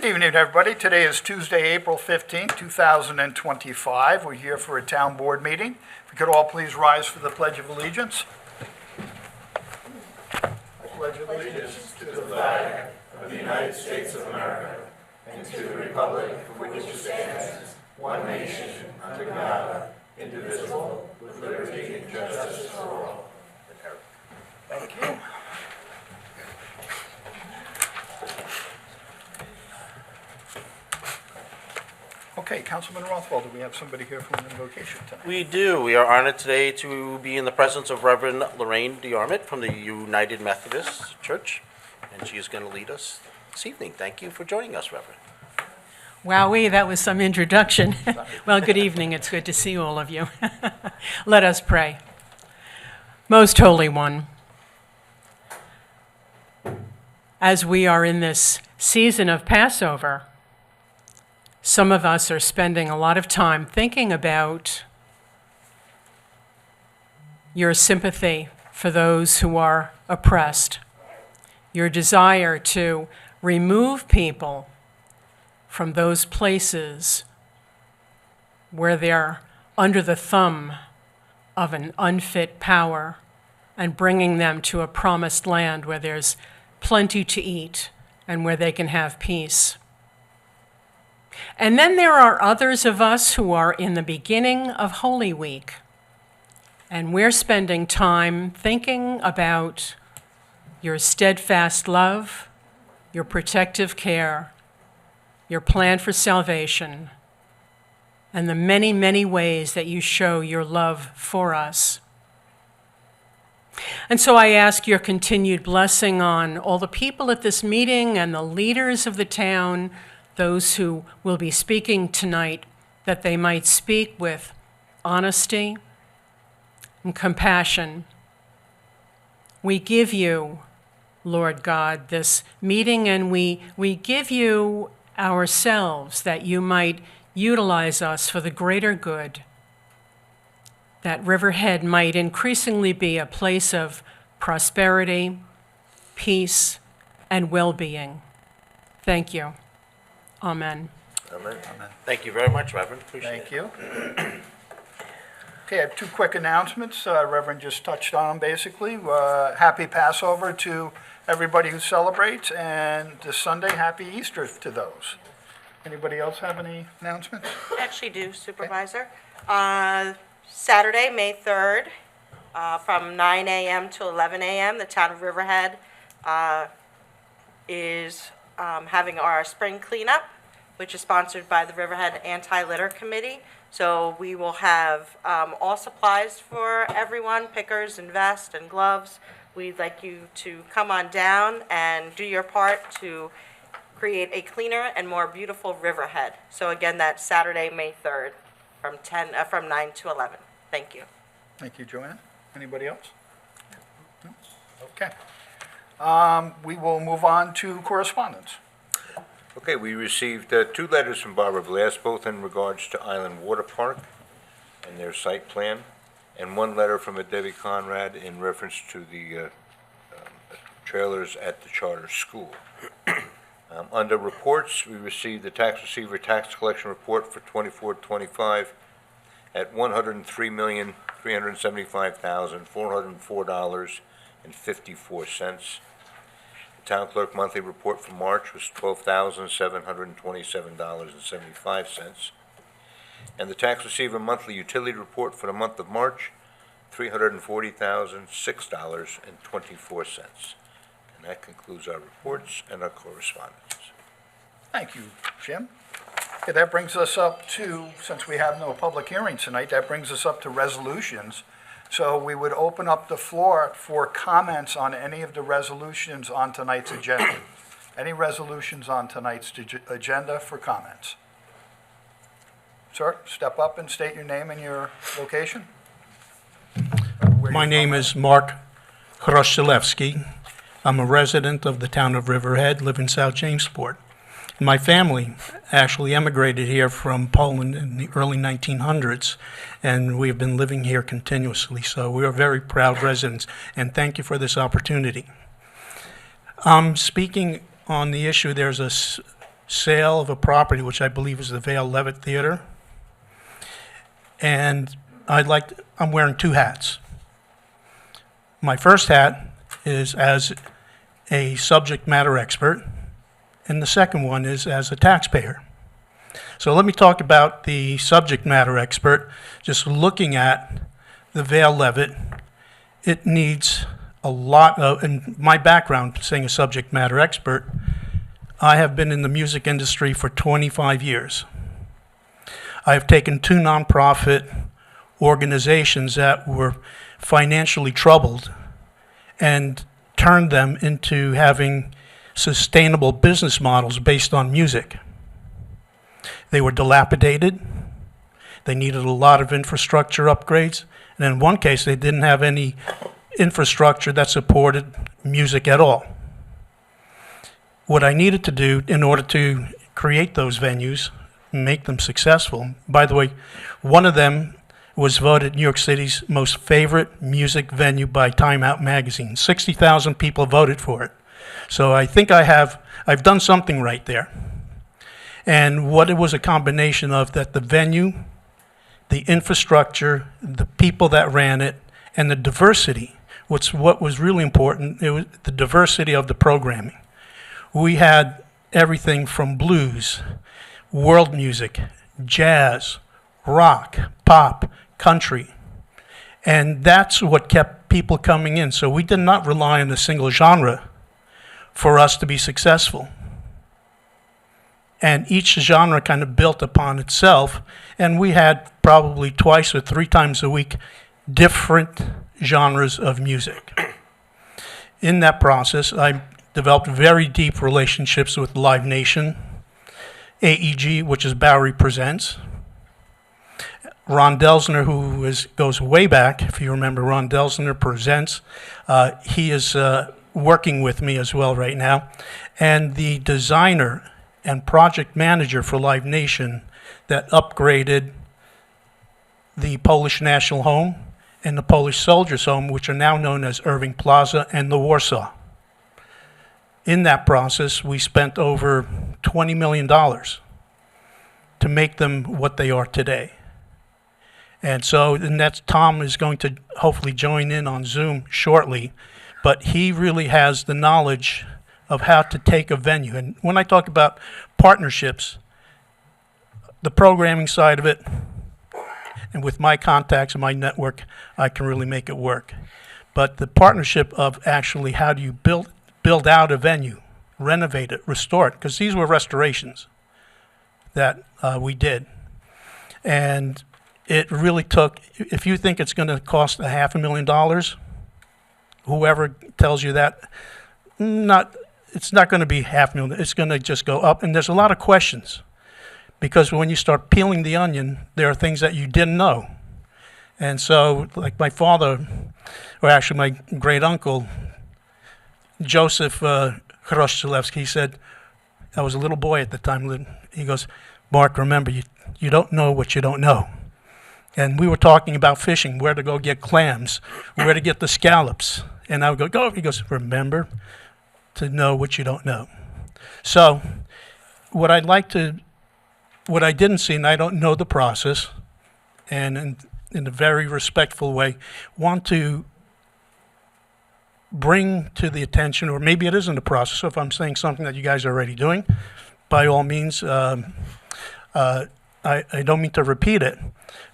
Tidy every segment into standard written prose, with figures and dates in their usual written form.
Good evening, everybody. Today is Tuesday, April 15th, 2025. We're here for a town board meeting. If we could all please rise for the Pledge of Allegiance. I pledge allegiance to the flag of the United States of America and to the republic for which it stands, one nation, under God, indivisible, with liberty and justice for all. Thank you. Okay, Councilman Rothwell, do we have somebody here from Invocation tonight? We do. We are honored today to be in the presence of Reverend Lorraine D'Armit from the United Methodist Church, and she is going to lead us this evening. Thank you for joining us, Reverend. Wowee, that was some introduction. Well, good evening. It's good to see all of you. Let us pray. Most Holy One, as we are in this season of Passover, some of us are spending a lot of time thinking about your sympathy for those who are oppressed, your desire to remove people from those places where they're under the thumb of an unfit power and bringing them to a promised land where there's plenty to eat and where they can have peace. And then there are others of us who are in the beginning of Holy Week, and we're spending time thinking about your steadfast love, your protective care, your plan for salvation, and the many, many ways that you show your love for us. And so I ask your continued blessing on all the people at this meeting and the leaders of the town, those who will be speaking tonight, that they might speak with honesty and compassion. We give you, Lord God, this meeting, and we give you ourselves that you might utilize us for the greater good, that Riverhead might increasingly be a place of prosperity, peace, and well-being. Thank you. Amen. Amen. Thank you very much, Reverend. Appreciate Thank you. Okay, I have two quick announcements. Reverend just touched on them, basically. Happy Passover to everybody who celebrates, and this Sunday, happy Easter to those. Anybody else have any announcements? I actually do, Supervisor. Saturday, May 3rd, from 9 a.m. to 11 a.m., the town of Riverhead is having our spring cleanup, which is sponsored by the Riverhead Anti-Litter Committee. So we will have all supplies for everyone, pickers and vests and gloves. We'd like you to come on down and do your part to create a cleaner and more beautiful Riverhead. So again, that's Saturday, May 3rd, from 9 to 11. Thank you. Thank you, Joanne. Anybody else? No? Okay. We will move on to correspondence. Okay, we received two letters from Barbara Blass, both in regards to Island Water Park and their site plan, and one letter from Debbie Conrad in reference to the trailers at the charter school. Under reports, we received the tax receiver tax collection report for 24-25 at $103,375,404.54. Town clerk monthly report for March was $12,727.75. And the tax receiver monthly utility report for the month of March, $340,006.24. And that concludes our reports and our correspondence. Thank you, Jim. Okay, that brings us up to, since we have no public hearing tonight, that brings us up to resolutions. So we would open up the floor for comments on any of the resolutions on tonight's agenda. Any resolutions on tonight's agenda for comments? Sir, step up and state your name and your location. My name is Mark Hrostilevsky. I'm a resident of the town of Riverhead, live in South Jamesport. My family actually emigrated here from Poland in the early 1900s, and we've been living here continuously. So we are very proud residents, and thank you for this opportunity. Speaking on the issue, there's sale of a property, which I believe is the Vale Levitt Theater. And I'm wearing two hats. My first hat is as a subject matter expert, and the second one is as a taxpayer. So let me talk about the subject matter expert. Just looking at the Vale Levitt, it needs a lot of, and my background, saying a subject matter expert, I have been in the music industry for 25 years. I have taken two nonprofit organizations that were financially troubled and turned them into having sustainable business models based on music. They were dilapidated. They needed a lot of infrastructure upgrades. And in one case, they didn't have any infrastructure that supported music at all. What I needed to do in order to create those venues, make them successful, by the way, one of them was voted New York City's most favorite music venue by Time Out magazine. 60,000 people voted for it. So I think I've done something right there. And what it was a combination of that the venue, the infrastructure, the people that ran it, and the diversity. What was really important, it was the diversity of the programming. We had everything from blues, world music, jazz, rock, pop, country. And that's what kept people coming in. So we did not rely on a single genre for us to be successful. And each genre kind of built upon itself. And we had probably twice or three times a week different genres of music. In that process, I developed very deep relationships with Live Nation, AEG, which is Bowery Presents, Ron Delsner, who goes way back, if you remember Ron Delsner Presents. He is working with me as well right now. And the designer and project manager for Live Nation that upgraded the Polish National Home and the Polish Soldiers Home, which are now known as Irving Plaza and the Warsaw. In that process, we spent over $20 million to make them what they are today. And that's Tom is going to hopefully join in on Zoom shortly, but he really has the knowledge of how to take a venue. And when I talk about partnerships, the programming side of it, and with my contacts and my network, I can really make it work. But the partnership of actually how do you build out a venue, renovate it, restore it, because these were restorations that we did. And it really took, if you think it's going to cost $500,000, whoever tells you that, it's not going to be $500,000. It's going to just go up. And there's a lot of questions, because when you start peeling the onion, there are things that you didn't know. And so, like my father, or actually my great uncle, Joseph Hrostilevsky, he said, I was a little boy at the time. He goes, Mark, remember, you don't know what you don't know. And we were talking about fishing, where to go get clams, where to get the scallops. And I would go. He goes, remember to know what you don't know. So what I didn't see, and I don't know the process, and in a very respectful way, want to bring to the attention, or maybe it isn't a process, so if I'm saying something that you guys are already doing, by all means, I don't mean to repeat it,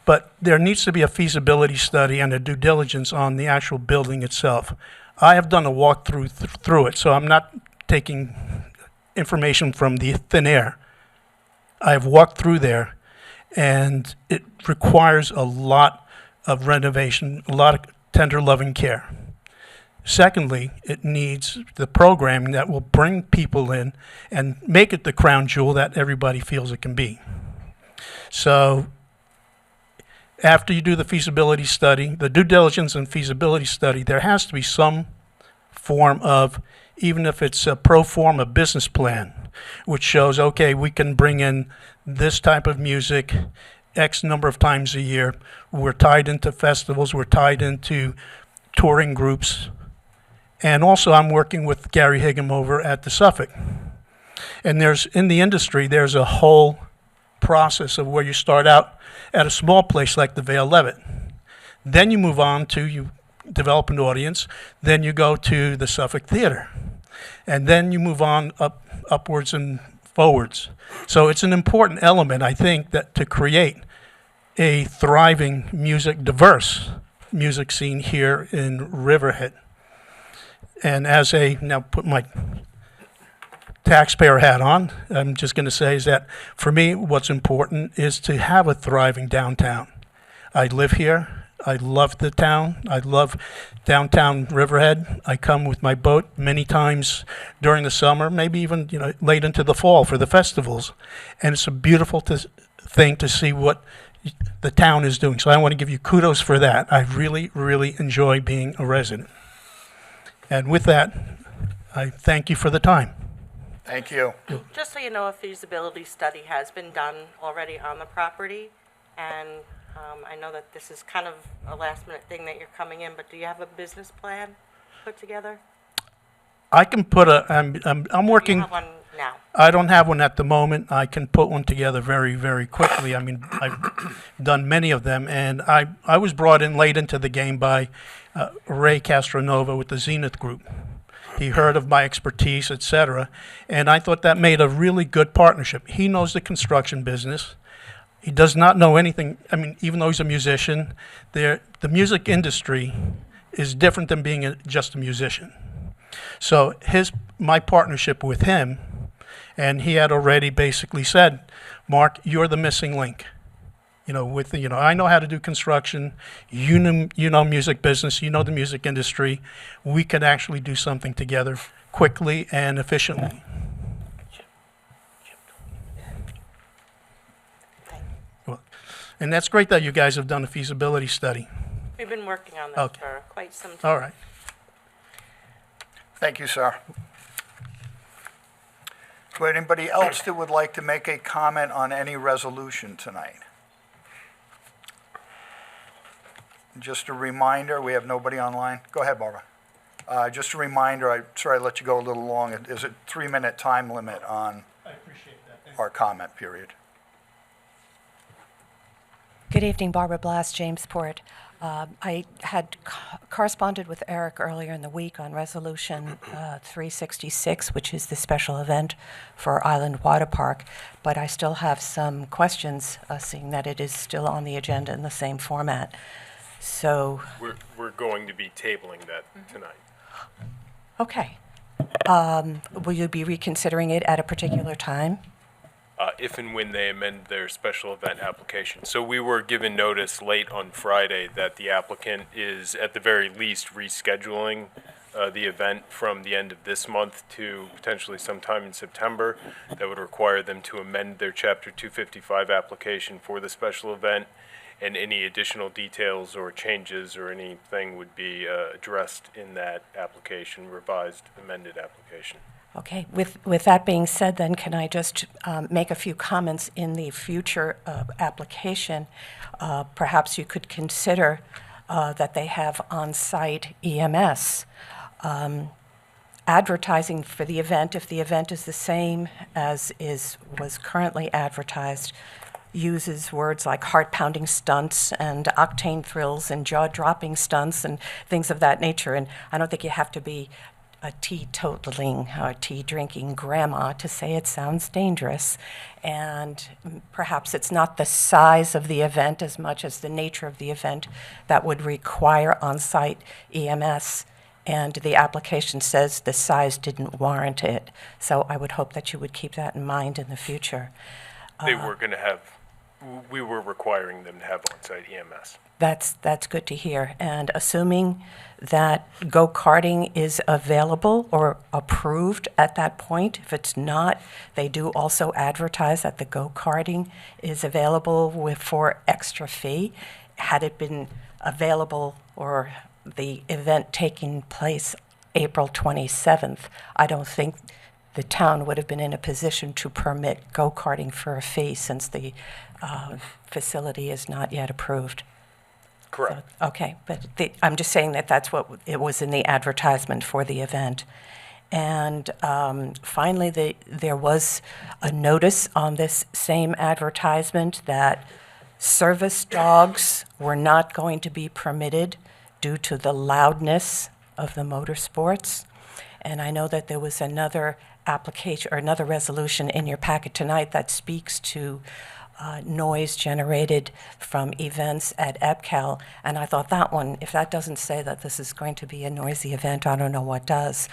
but there needs to be a feasibility study and a due diligence on the actual building itself. I have done a walkthrough through it, so I'm not taking information from the thin air. I have walked through there, and it requires a lot of renovation, a lot of tender loving care. Secondly, it needs the programming that will bring people in and make it the crown jewel that everybody feels it can be. So after you do the feasibility study, the due diligence and feasibility study, there has to be some form of, even if it's a pro forma business plan, which shows, okay, we can bring in this type of music X number of times a year. We're tied into festivals. We're tied into touring groups. And also I'm working with Gary Higham over at the Suffolk. And in the industry, there's a whole process of where you start out at a small place like the Vale Levitt. Then you move on to, you develop an audience, then you go to the Suffolk Theater. And then you move on upwards and forwards. So it's an important element, I think, that to create a thriving diverse music scene here in Riverhead. And now put my taxpayer hat on, I'm just going to say is that for me, what's important is to have a thriving downtown. I live here. I love the town. I love downtown Riverhead. I come with my boat many times during the summer, maybe even late into the fall for the festivals. And it's a beautiful thing to see what the town is doing. So I want to give you kudos for that. I really, really enjoy being a resident. And with that, I thank you for the time. Thank you. Just so you know, a feasibility study has been done already on the property, and I know that this is kind of a last-minute thing that you're coming in, but do you have a business plan put together? I can put I'm Do you working. have one now? I don't have one at the moment. I can put one together very, very quickly. I mean, I've done many of them, and I was brought in late into the game by Ray Castronova with the Zenith Group. He heard of my expertise, et cetera, and I thought that made a really good partnership. He knows the construction business. He does not know anything. I mean, even though he's a musician, the music industry is different than being just a musician. So my partnership with him, and he had already basically said, Mark, you're the missing link. I know how to do construction. You know music business. You know the music industry. We could actually do something together quickly and efficiently. Well, and that's great that you guys have done a feasibility study. We've been working on this Okay. for quite some time. All right. Thank you, sir. Is there anybody else that would like to make a comment on any resolution tonight? Just a reminder, we have nobody online. Go ahead, Barbara. Just a reminder, sorry I let you go a little long. There's a 3-minute time limit on I appreciate that. our comment period. Good evening, Barbara Blass, Jamesport. I had corresponded with Eric earlier in the week on Resolution 366, which is the special event for Island Water Park, but I still have some questions, seeing that it is still on the agenda in the same format. So, We're going to be tabling that tonight. okay. Will you be reconsidering it at a particular time? If and when they amend their special event application. So we were given notice late on Friday that the applicant is at the very least rescheduling the event from the end of this month to potentially sometime in September. That would require them to amend their Chapter 255 application for the special event, and any additional details or changes or anything would be addressed in that application, revised, amended application. Okay, with that being said, then, can I just make a few comments in the future application? Perhaps you could consider that they have on-site EMS. Advertising for the event, if the event is the same as was currently advertised, uses words like heart-pounding stunts and octane thrills and jaw-dropping stunts and things of that nature. And I don't think you have to be a teetotaling or tea-drinking grandma to say it sounds dangerous. And perhaps it's not the size of the event as much as the nature of the event that would require on-site EMS. And the application says the size didn't warrant it. So I would hope that you would keep that in mind in the future. They were going to have, we were requiring them to have on-site EMS. That's good to hear. And assuming that go-karting is available or approved at that point, if it's not, they do also advertise that the go-karting is available for extra fee. Had it been available or the event taking place April 27th, I don't think the town would have been in a position to permit go-karting for a fee since the facility is not yet approved. Correct. Okay, but I'm just saying that that's what it was in the advertisement for the event. And finally, there was a notice on this same advertisement that service dogs were not going to be permitted due to the loudness of the motorsports. And I know that there was another application or another resolution in your packet tonight that speaks to noise generated from events at EBCAL. And I thought that one, if that doesn't say that this is going to be a noisy event, I don't know what does.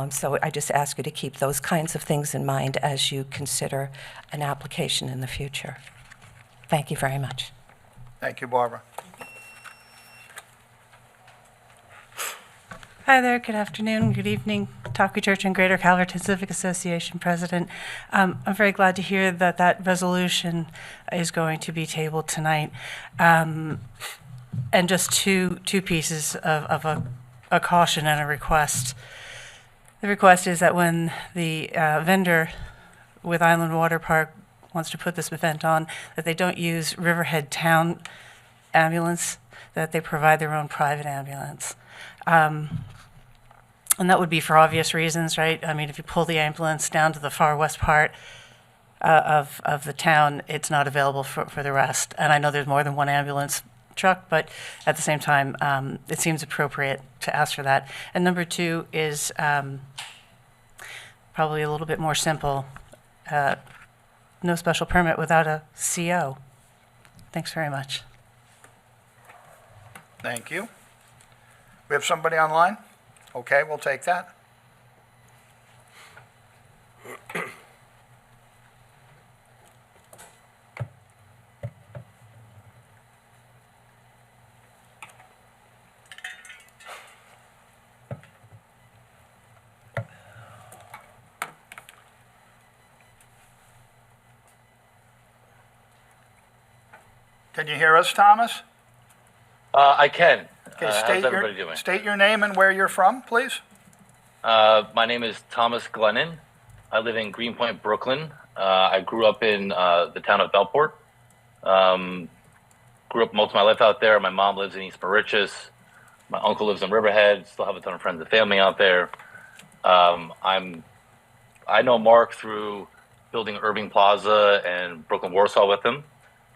So I just ask you to keep those kinds of things in mind as you consider an application in the future. Thank you very much. Thank you, Barbara. Hi there, good afternoon, good evening. Talkie Church and Greater Calverton Civic Association President. I'm very glad to hear that that resolution is going to be tabled tonight. And just two pieces of a caution and a request. The request is that when the vendor with Island Water Park wants to put this event on, that they don't use Riverhead Town ambulance, that they provide their own private ambulance. And that would be for obvious reasons, right? I mean, if you pull the ambulance down to the far west part of the town, it's not available for the rest. And I know there's more than one ambulance truck, but at the same time, it seems appropriate to ask for that. And number two is probably a little bit more simple. No special permit without a CO. Thanks very much. Thank you. We have somebody online? Okay, we'll take that. Can you hear us, Thomas? I can. Okay, how's everybody doing? state your name and where you're from, please. My name is Thomas Glennon. I live in Greenpoint, Brooklyn. I grew up in the town of Bellport. Grew up most of my life out there. My mom lives in East Mauritius. My uncle lives in Riverhead. Still have a ton of friends and family out there. I know Mark through building Irving Plaza and Brooklyn Warsaw with him.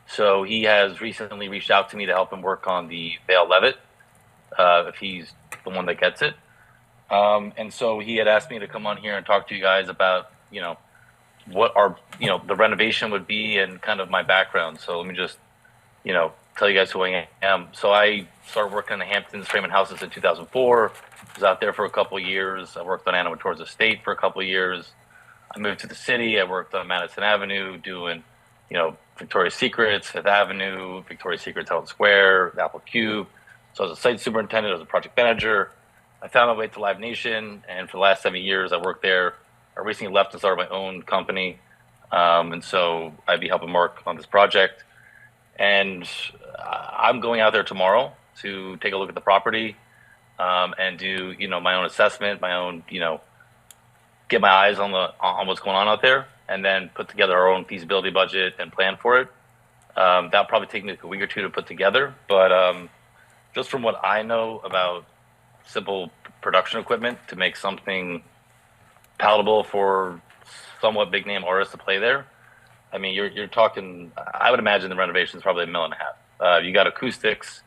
So he has recently reached out to me to help him work on the Vale Levitt, if he's the one that gets it. And so he had asked me to come on here and talk to you guys about, what our, the renovation would be and kind of my background. So let me just, tell you guys who I am. So I started working in the Hamptons framing houses in 2004. Was out there for a couple of years. I worked on Animal Tours Estate for a couple of years. I moved to the city. I worked on Madison Avenue doing, Victoria's Secrets, Fifth Avenue, Victoria's Secret Town Square, Apple Cube. So I was a site superintendent, I was a project manager. I found my way to Live Nation, and for the last 7 years, I worked there. I recently left and started my own company, and so I'd be helping Mark on this project. And I'm going out there tomorrow to take a look at the property and do, my own assessment, my own, get my eyes on what's going on out there, and then put together our own feasibility budget and plan for it. That'll probably take me like a week or two to put together, but just from what I know about simple production equipment to make something palatable for somewhat big name artists to play there, I mean, you're talking, I would imagine the renovation is probably $1.5 million. You got acoustics.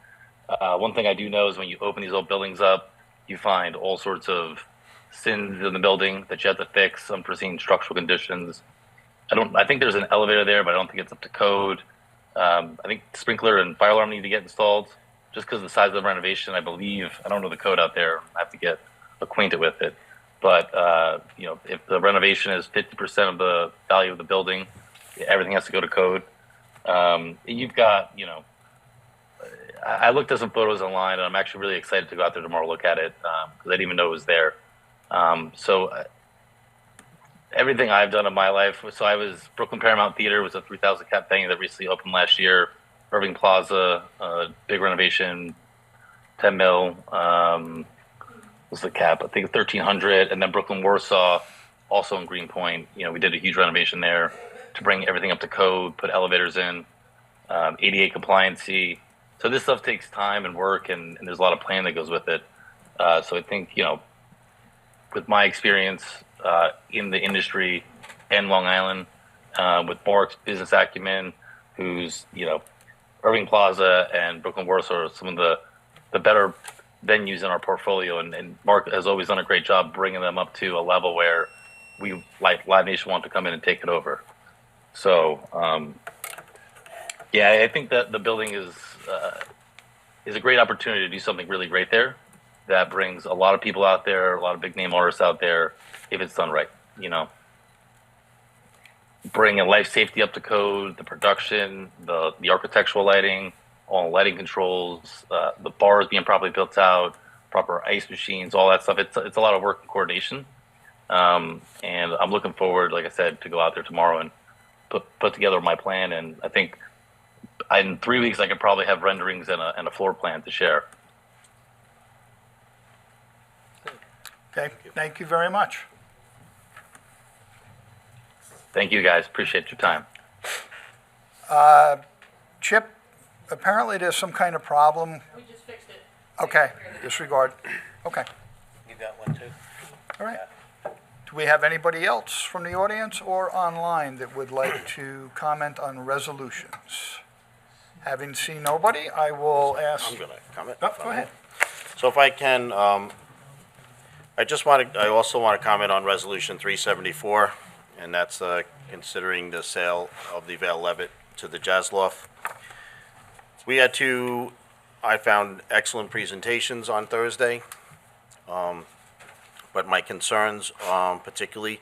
One thing I do know is when you open these old buildings up, you find all sorts of sins in the building that you have to fix, unforeseen structural conditions. I think there's an elevator there, but I don't think it's up to code. I think sprinkler and fire alarm need to get installed just because of the size of the renovation. I believe, I don't know the code out there. I have to get acquainted with it. But, if the renovation is 50% of the value of the building, everything has to go to code. You've got, I looked at some photos online, and I'm actually really excited to go out there tomorrow, look at it, because I didn't even know it was there. Everything I've done in my life, so I was Brooklyn Paramount Theater was a 3,000 cap venue that recently opened last year. Irving Plaza, big renovation, 10 mil, was the cap, I think 1,300, and then Brooklyn Warsaw, also in Greenpoint. We did a huge renovation there to bring everything up to code, put elevators in, ADA compliancy. So this stuff takes time and work, and there's a lot of planning that goes with it. So I think, with my experience in the industry and Long Island, with Mark's business acumen, who's, Irving Plaza and Brooklyn Warsaw are some of the better venues in our portfolio, and Mark has always done a great job bringing them up to a level where we, like Live Nation, want to come in and take it over. So, yeah, I think that the building is a great opportunity to do something really great there that brings a lot of people out there, a lot of big name artists out there, if it's done right, Bringing life safety up to code, the production, the architectural lighting, all lighting controls, the bars being properly built out, proper ice machines, all that stuff. It's a lot of work and coordination. And I'm looking forward, like I said, to go out there tomorrow and put together my plan. And I think in 3 weeks, I could probably have renderings and a floor plan to share. Okay, thank you very much. Thank you, guys. Appreciate your time. Chip, apparently there's some kind of problem. We just fixed it. Okay, disregard. Okay, You got one too? all right. Do we have anybody else from the audience or online that would like to comment on resolutions? Having seen nobody, I will ask. I'm gonna comment. Oh, go ahead. So if I can, I also want to comment on Resolution 374, and that's considering the sale of the VIII Levitt to the Jazz Loft. We had I found excellent presentations on Thursday, but my concerns particularly,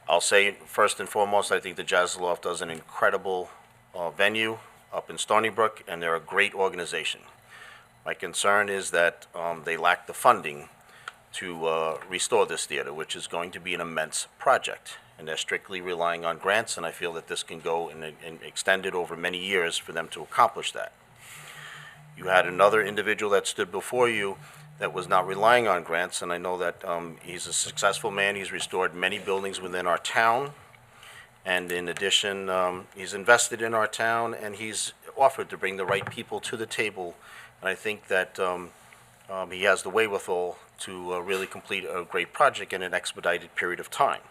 I'll say first and foremost, I think the Jazz Loft does an incredible venue up in Stony Brook, and they're a great organization. My concern is that they lack the funding to restore this theater, which is going to be an immense project. And they're strictly relying on grants, and I feel that this can go and extend it over many years for them to accomplish that. You had another individual that stood before you that was not relying on grants, and I know that he's a successful man. He's restored many buildings within our town, and in addition, he's invested in our town, and he's offered to bring the right people to the table. And I think that he has the wherewithal to really complete a great project in an expedited period of time.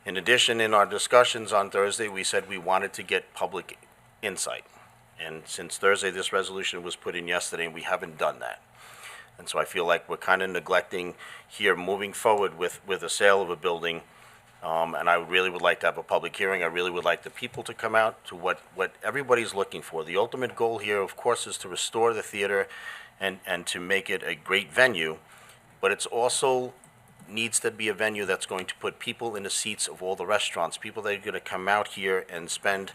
In addition, in our discussions on Thursday, we said we wanted to get public insight. And since Thursday, this resolution was put in yesterday, and we haven't done that. And so I feel like we're kind of neglecting here moving forward with a sale of a building. And I really would like to have a public hearing. I really would like the people to come out to what everybody's looking for. The ultimate goal here, of course, is to restore the theater and to make it a great venue. But it's also needs to be a venue that's going to put people in the seats of all the restaurants, people that are going to come out here and spend,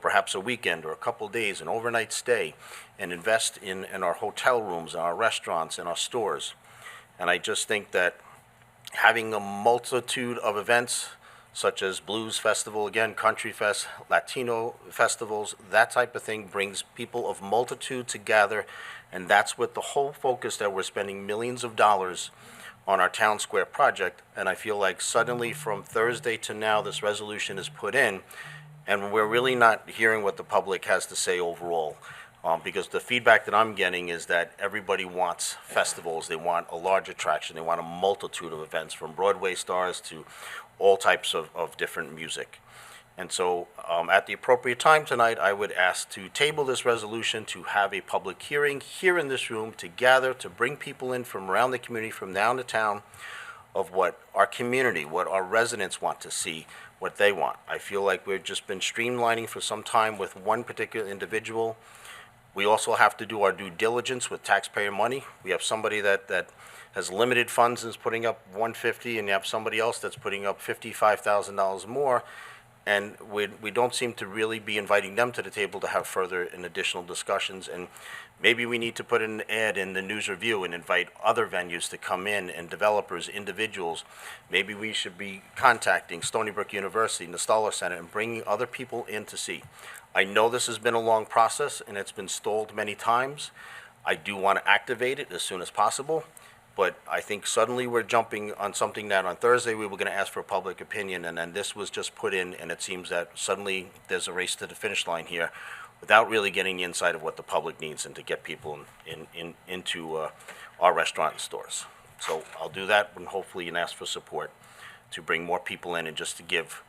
perhaps a weekend or a couple days, an overnight stay, and invest in our hotel rooms, in our restaurants, in our stores. And I just think that having a multitude of events, such as Blues Festival, again, Country Fest, Latino festivals, that type of thing brings people of multitude together, and that's what the whole focus that we're spending millions of dollars on our town square project. And I feel like suddenly from Thursday to now, this resolution is put in, and we're really not hearing what the public has to say overall. Because the feedback that I'm getting is that everybody wants festivals, they want a large attraction, they want a multitude of events, from Broadway stars to all types of different music. And so at the appropriate time tonight, I would ask to table this resolution, to have a public hearing here in this room, to gather, to bring people in from around the community, from down to town, of what our community, what our residents want to see, what they want. I feel like we've just been streamlining for some time with one particular individual. We also have to do our due diligence with taxpayer money. We have somebody that has limited funds and is putting up $150,000, and you have somebody else that's putting up $55,000 more. And we don't seem to really be inviting them to the table to have further and additional discussions. And maybe we need to put an ad in the News Review and invite other venues to come in, and developers, individuals. Maybe we should be contacting Stony Brook University and the Stoller Center and bringing other people in to see. I know this has been a long process and it's been stalled many times. I do want to activate it as soon as possible. But I think suddenly we're jumping on something that on Thursday we were going to ask for public opinion, and then this was just put in, and it seems that suddenly there's a race to the finish line here without really getting the insight of what the public needs and to get people into our restaurant and stores. So I'll do that and hopefully and ask for support to bring more people in and just to give,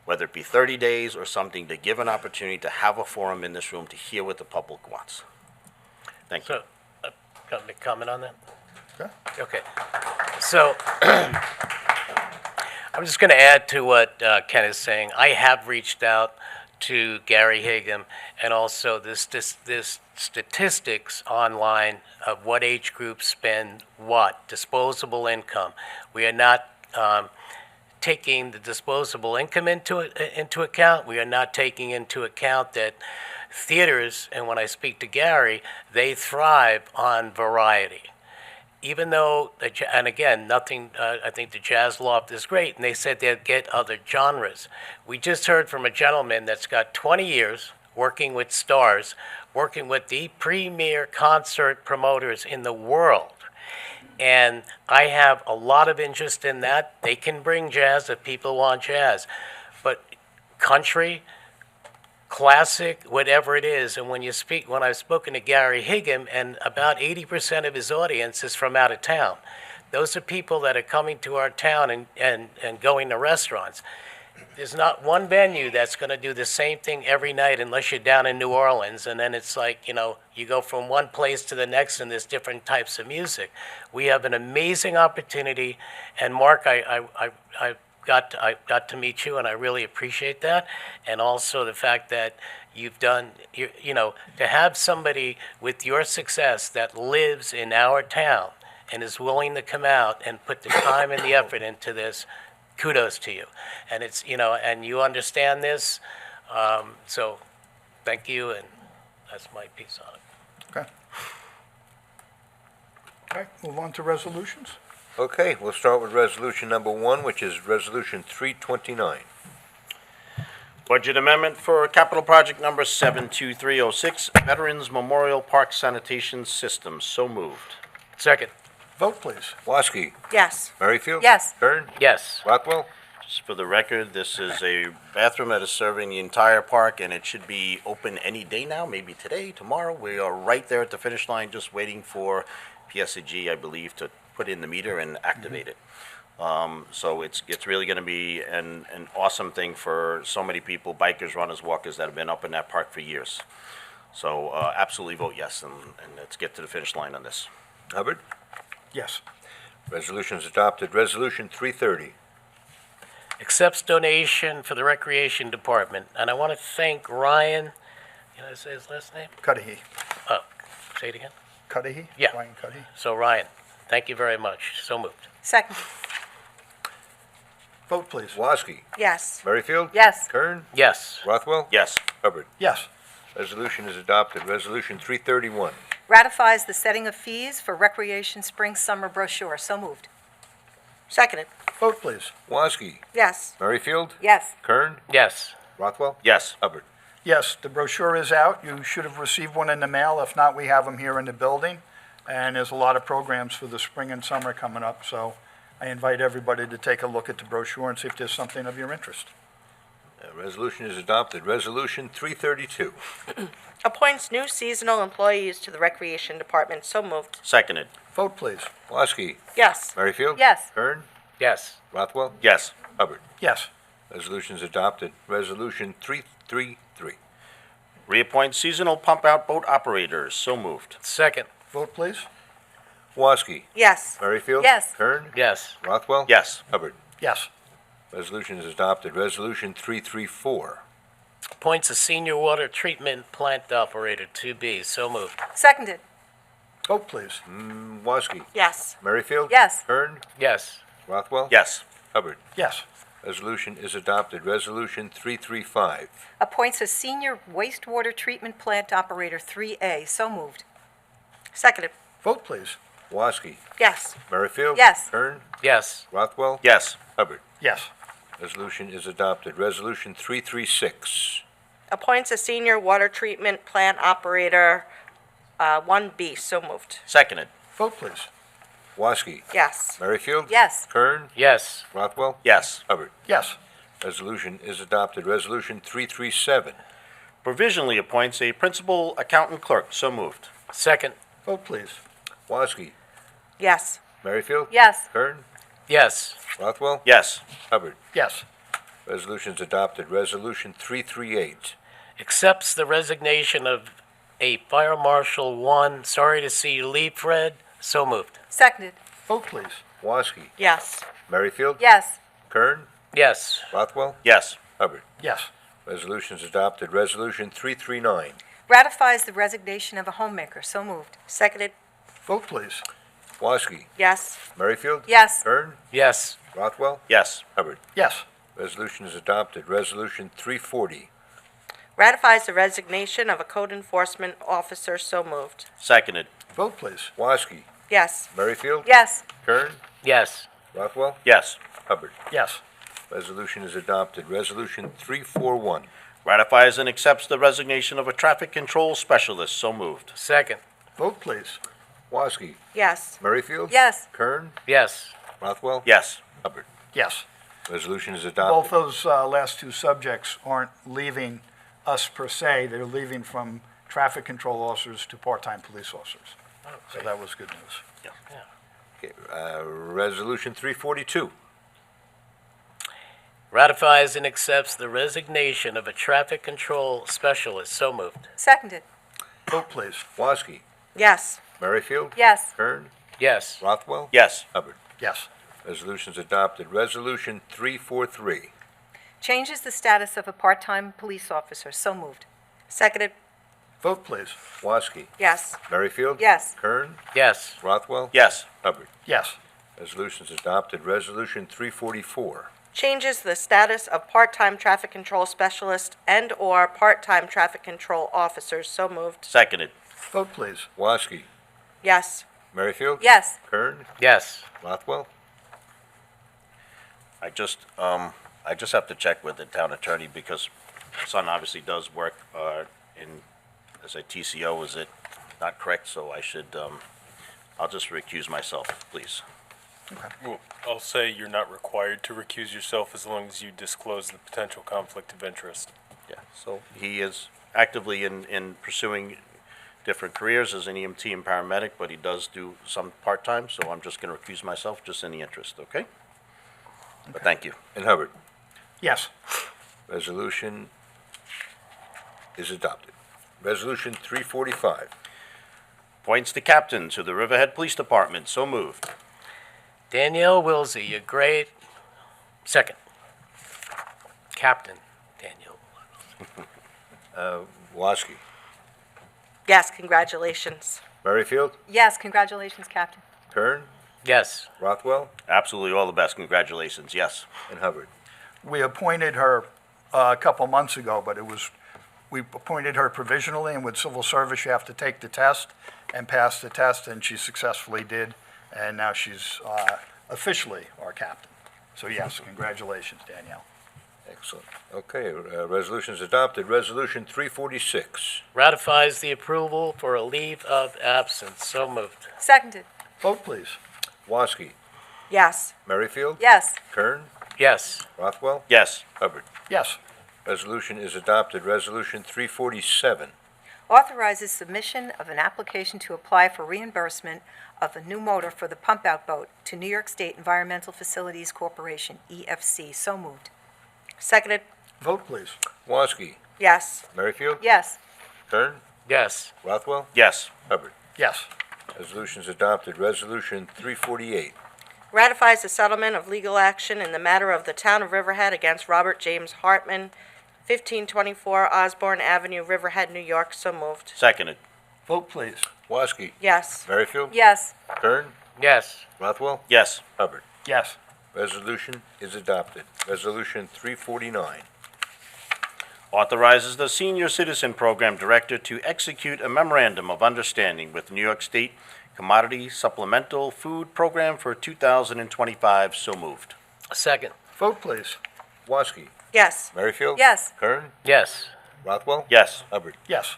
whether it be 30 days or something, to give an opportunity to have a forum in this room to hear what the public wants. Thank you. So, can I make a comment on that? Okay. Okay. So, I'm just going to add to what Ken is saying. I have reached out to Gary Higham and also this statistics online of what age groups spend what, disposable income. We are not taking the disposable income into account. We are not taking into account that theaters, and when I speak to Gary, they thrive on variety. Even though, and again, nothing, I think the Jazz Loft is great, and they said they'd get other genres. We just heard from a gentleman that's got 20 years working with stars, working with the premier concert promoters in the world. And I have a lot of interest in that. They can bring jazz if people want jazz. But country, classic, whatever it is, and when I've spoken to Gary Higham, and about 80% of his audience is from out of town. Those are people that are coming to our town and going to restaurants. There's not one venue that's going to do the same thing every night unless you're down in New Orleans, and then it's like, you go from one place to the next and there's different types of music. We have an amazing opportunity, and Mark, I got to meet you, and I really appreciate that, and also the fact that you've done, to have somebody with your success that lives in our town and is willing to come out and put the time and the effort into this, kudos to you. And it's, and you understand this, so thank you, and that's my piece on it. Okay. Okay, move on to resolutions. Okay, we'll start with resolution number 1, which is resolution 329. Budget amendment for capital project number 72306, Veterans Memorial Park Sanitation System. So moved. Second. Vote, please. Woski, Yes. Merrifield? Yes. Kern? Yes. Rothwell? Just for the record, this is a bathroom that is serving the entire park, and it should be open any day now, maybe today, tomorrow. We are right there at the finish line, just waiting for PSG, I believe, to put in the meter and activate it. So it's really going to be an awesome thing for so many people, bikers, runners, walkers that have been up in that park for years. So absolutely vote yes, and let's get to the finish line on this. Hubbard? Yes. Resolution is adopted. Resolution 330. Accepts donation for the Recreation Department. And I want to thank Ryan, can I say his last name? Cudahy. Oh, say it again? Cudahy? Yeah. Ryan Cudahy. So Ryan, thank you very much. So moved. Second. Vote, please. Woski, Yes. Merrifield? Yes. Kern? Yes. Rothwell? Yes. Hubbard? Yes. Resolution is adopted. Resolution 331. Ratifies the setting of fees for recreation spring summer brochure. So moved. Seconded. Vote, please. Woski, Yes. Merrifield? Yes. Kern? Yes. Rothwell? Yes. Hubbard? Yes, the brochure is out. You should have received one in the mail. If not, we have them here in the building. And there's a lot of programs for the spring and summer coming up, so I invite everybody to take a look at the brochure and see if there's something of your interest. Resolution is adopted. Resolution 332. Appoints new seasonal employees to the Recreation Department. So moved. Seconded. Vote, please. Woski, Yes. Merrifield? Yes. Kern? Yes. Rothwell? Yes. Hubbard? Yes. Resolution is adopted. Resolution 333. Reappoint seasonal pump-out boat operators. So moved. Second. Vote, please. Woski, Yes. Merrifield? Yes. Kern? Yes. Rothwell? Yes. Hubbard? Yes. Resolution is adopted. Resolution 334. Appoints a senior water treatment plant operator, 2B. So moved. Seconded. Vote, please. Woski, Yes. Merrifield? Yes. Kern? Yes. Rothwell? Yes. Hubbard? Yes. Resolution is adopted. Resolution 335. Appoints a senior wastewater treatment plant operator, 3A. So moved. Seconded. Vote, please. Woski, Yes. Merrifield? Yes. Kern? Yes. Rothwell? Yes. Hubbard? Yes. Resolution is adopted. Resolution 336. Appoints a senior water treatment plant operator, 1B. So moved. Seconded. Vote, please. Woski, Yes. Merrifield? Yes. Kern? Yes. Rothwell? Yes. Hubbard? Yes. Resolution is adopted. Resolution 337. Provisionally appoints a principal accountant clerk. So moved. Second. Vote, please. Woski, Yes. Merrifield? Yes. Kern? Yes. Rothwell? Yes. Hubbard? Yes. Resolution's adopted. Resolution 338. Accepts the resignation of a Fire Marshal 1. Sorry to see you leave, Fred. So moved. Seconded. Vote, please. Woski? Yes. Merrifield? Yes. Kern? Yes. Rothwell? Yes. Hubbard? Yes. Resolution's adopted. Resolution 339. Ratifies the resignation of a homemaker. So moved. Seconded. Vote, please. Woski? Yes. Merrifield? Yes. Kern? Yes. Rothwell? Yes. Hubbard? Yes. Resolution is adopted. Resolution 340. Ratifies the resignation of a code enforcement officer. So moved. Seconded. Vote, please. Woski? Yes. Merrifield? Yes. Kern? Yes. Rothwell? Yes. Hubbard? Yes. Resolution is adopted. Resolution 341. Ratifies and accepts the resignation of a traffic control specialist. So moved. Second. Vote, please. Woski? Yes. Merrifield? Yes. Kern? Yes. Rothwell? Yes. Hubbard? Yes. Resolution is Both adopted. those last two subjects aren't leaving us per se, they're leaving from traffic control officers to part-time police officers. So that was good news. Okay, Resolution 342. Ratifies and accepts the resignation of a traffic control specialist. So moved. Seconded. Vote, please. Woski? Yes. Merrifield? Yes. Kern? Yes. Rothwell? Yes. Hubbard? Yes. Resolution's adopted. Resolution 343. Changes the status of a part-time police officer. So moved. Seconded. Vote, please. Woski? Yes. Merrifield? Yes. Kern? Yes. Rothwell? Yes. Hubbard? Yes. Resolution's adopted. Resolution 344. Changes the status of part-time traffic control specialist and/or part-time traffic control officers. So moved. Seconded. Vote, please. Woski? Yes. Merrifield? Yes. Kern? Yes. Rothwell? I just have to check with the town attorney because my son obviously does work as a TCO. Is it not correct? So I should, I'll just recuse myself, please. Well, I'll say you're not required to recuse yourself as long as you disclose the potential conflict of interest. Yeah, so he is actively in pursuing different careers as an EMT and paramedic, but he does do some part-time, so I'm just going to recuse myself just in the interest, okay? But thank you. And Hubbard? Yes. Resolution is adopted. Resolution 345. Appoints the captain to the Riverhead Police Department, so moved. Danielle Wilsey, you're great. Second. Captain Danielle. Woski? Yes. Congratulations. Merrifield? Yes. Congratulations, Captain. Kern? Yes. Rothwell? Absolutely all the best, congratulations, yes. And Hubbard? We appointed her a couple months ago, but we appointed her provisionally, and with civil service, you have to take the test and pass the test, and she successfully did, and now she's officially our captain. So yes, congratulations, Danielle. Excellent. Okay, resolution is adopted. Resolution 346. Ratifies the approval for a leave of absence. So moved. Seconded. Vote, please. Woski? Yes. Merrifield? Yes. Kern? Yes. Rothwell? Yes. Hubbard? Yes. Resolution is adopted. Resolution 347. Authorizes submission of an application to apply for reimbursement of a new motor for the pump-out boat to New York State Environmental Facilities Corporation, EFC. So moved. Seconded. Vote, please. Woski? Yes. Merrifield? Yes. Kern? Yes. Rothwell? Yes. Hubbard? Yes. Resolution is adopted. Resolution 348. Ratifies the settlement of legal action in the matter of the Town of Riverhead against Robert James Hartman, 1524 Osborne Avenue, Riverhead, New York. So moved. Seconded. Vote, please. Woski? Yes. Merrifield? Yes. Kern? Yes. Rothwell? Yes. Hubbard? Yes. Resolution is adopted. Resolution 349. Authorizes the Senior Citizen Program Director to execute a memorandum of understanding with New York State Commodity Supplemental Food Program for 2025. So moved. Second. Vote, please. Woski? Yes. Merrifield? Yes. Kern? Yes. Rothwell? Yes. Hubbard? Yes.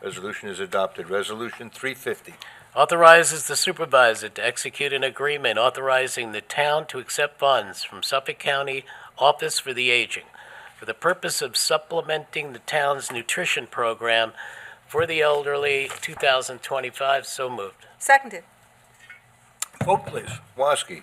Resolution is adopted. Resolution 350. Authorizes the supervisor to execute an agreement authorizing the town to accept funds from Suffolk County Office for the Aging for the purpose of supplementing the town's nutrition program for the elderly, 2025. So moved. Seconded. Vote, please. Woski,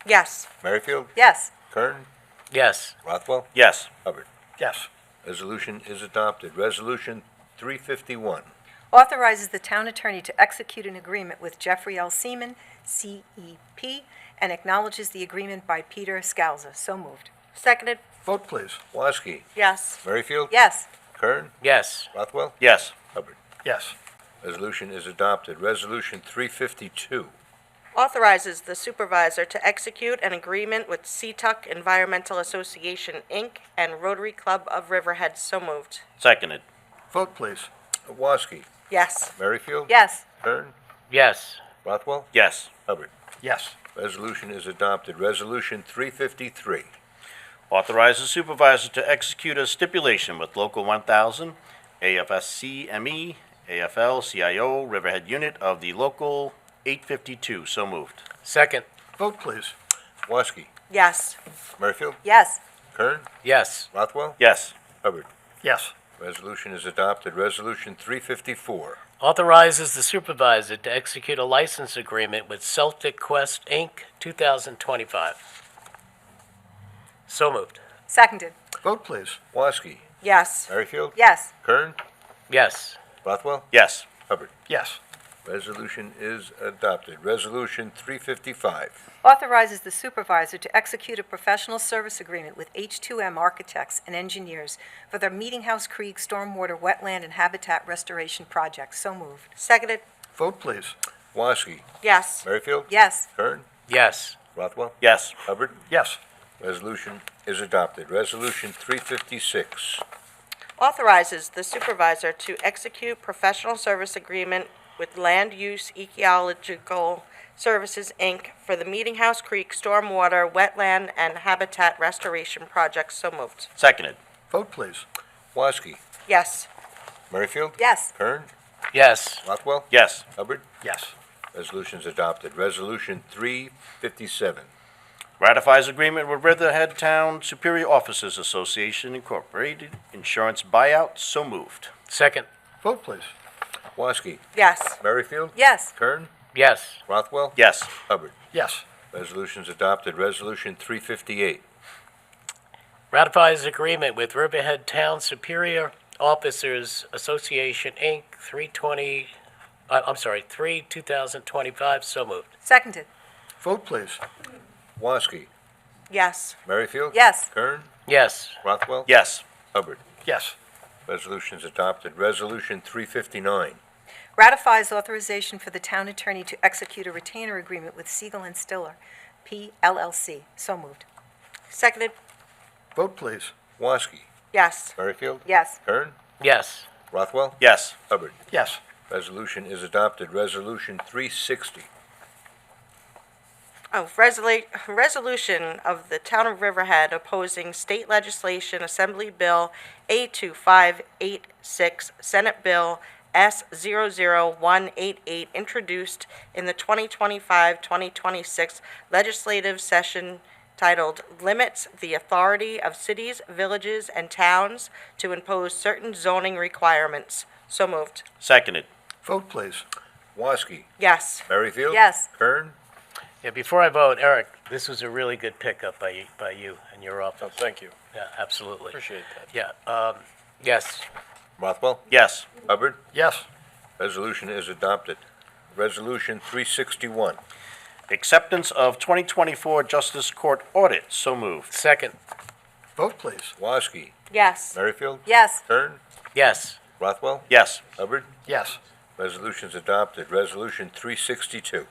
Yes. Merrifield, Yes. Kern, Yes. Rothwell, Yes. Hubbard. Yes. Resolution is adopted. Resolution 351. Authorizes the town attorney to execute an agreement with Jeffrey L. Seaman, CEP, and acknowledges the agreement by Peter Scalza. So moved. Seconded. Vote, please. Woski, Yes. Merrifield, Yes. Kern, Yes. Rothwell, Yes. Hubbard. Yes. Resolution is adopted. Resolution 352. Authorizes the supervisor to execute an agreement with Seatuck Environmental Association, Inc. and Rotary Club of Riverhead. So moved. Seconded. Vote, please. Woski, Yes. Merrifield, Yes. Kern, Yes. Rothwell, Yes. Hubbard. Yes. Resolution is adopted. Resolution 353. Authorize the supervisor to execute a stipulation with Local 1000, AFSCME, AFL-CIO, Riverhead Unit of the Local 852. So moved. Second. Vote, please. Woski, Yes. Merrifield, Yes. Kern, Yes. Rothwell, Yes. Hubbard. Yes. Resolution is adopted. Resolution 354. Authorizes the supervisor to execute a license agreement with Celtic Quest, Inc., 2025. So moved. Seconded. Vote, please. Woski, Yes. Merrifield, Yes. Kern, Yes. Rothwell, Yes. Hubbard. Yes. Resolution is adopted. Resolution 355. Authorizes the supervisor to execute a professional service agreement with H2M Architects and Engineers for their Meeting House Creek Stormwater Wetland and Habitat Restoration Project. So moved. Seconded. Vote, please. Woski, Yes. Merrifield, Yes. Kern, Yes. Rothwell, Yes. Hubbard. Yes. Resolution is adopted. Resolution 356. Authorizes the supervisor to execute professional service agreement with Land Use Ecological Services, Inc. for the Meeting House Creek Stormwater Wetland and Habitat Restoration Project. So moved. Seconded. Vote, please. Woski, Yes. Merrifield, Yes. Kern, Yes. Rothwell, Yes. Hubbard. Yes. Resolution is adopted. Resolution 357. Ratifies agreement with Riverhead Town Superior Officers Association Incorporated, insurance buyout. So moved. Second. Vote, please. Woski, Yes. Merrifield, Yes. Kern, Yes. Rothwell, Yes. Hubbard. Yes. Resolution is adopted. Resolution 358. Ratifies agreement with Riverhead Town Superior Officers Association, Inc., 3/2025. So moved. Seconded. Vote, please. Woski, Yes. Merrifield, Yes. Kern, Yes. Rothwell, Yes. Hubbard. Yes. Resolution is adopted. Resolution 359. Ratifies authorization for the town attorney to execute a retainer agreement with Siegel and Stiller, PLLC. So moved. Seconded. Vote, please. Woski, Yes. Merrifield, Yes. Kern, Yes. Rothwell, Yes. Hubbard. Yes. Resolution is adopted. Resolution 360. Oh, resolution of the Town of Riverhead opposing state legislation, Assembly Bill A2586, Senate Bill S00188, introduced in the 2025-2026 legislative session titled Limits the Authority of Cities, Villages, and Towns to Impose Certain Zoning Requirements. So moved. Seconded. Vote, please. Woski, Yes. Merrifield, Yes. Kern, Yeah, before I vote, Eric, this was a really good pickup by you and your office. Oh, thank you. Yeah, absolutely. Appreciate that. Yeah, yes. Rothwell, Yes. Hubbard. Yes. Resolution is adopted. Resolution 361. Acceptance of 2024 Justice Court audit. So moved. Second. Vote, please. Woski, Yes. Merrifield, Yes. Kern, Yes. Rothwell, Yes. Hubbard. Yes. Resolution is adopted. Resolution 362.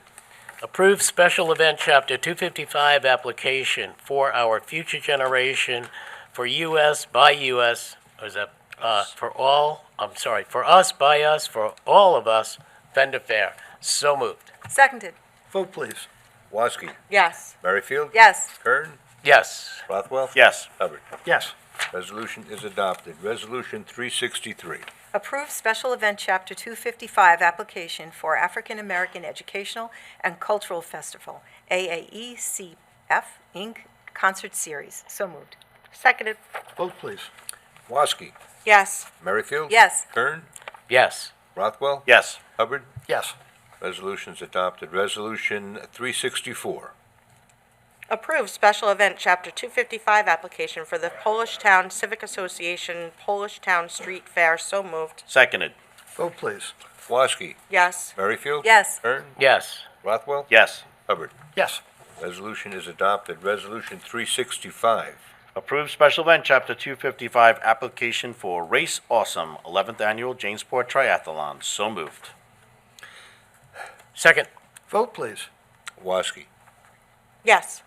Approve special event Chapter 255 application for our future generation for U.S. by U.S., or is that, for all, I'm sorry, for us, by us, for all of us, vendor fair. So moved. Seconded. Vote, please. Woski, Yes. Merrifield, Yes. Kern, Yes. Rothwell, Yes. Hubbard. Yes. Resolution is adopted. Resolution 363. Approve special event Chapter 255 application for African American Educational and Cultural Festival, AAECF, Inc. Concert Series. So moved. Seconded. Vote, please. Woski, Yes. Merrifield, Yes. Kern, Yes. Rothwell, Yes. Hubbard. Yes. Resolution's adopted. Resolution 364. Approve special event Chapter 255 application for the Polish Town Civic Association Polish Town Street Fair. So moved. Seconded. Vote, please. Woski. Yes. Merrifield. Yes. Kern. Yes. Rothwell. Yes. Hubbard. Yes. Resolution is adopted. Resolution 365. Approved special event, Chapter 255, application for Race Awesome, 11th Annual Jamesport Triathlon. So moved. Second. Vote, please. Woski. Yes.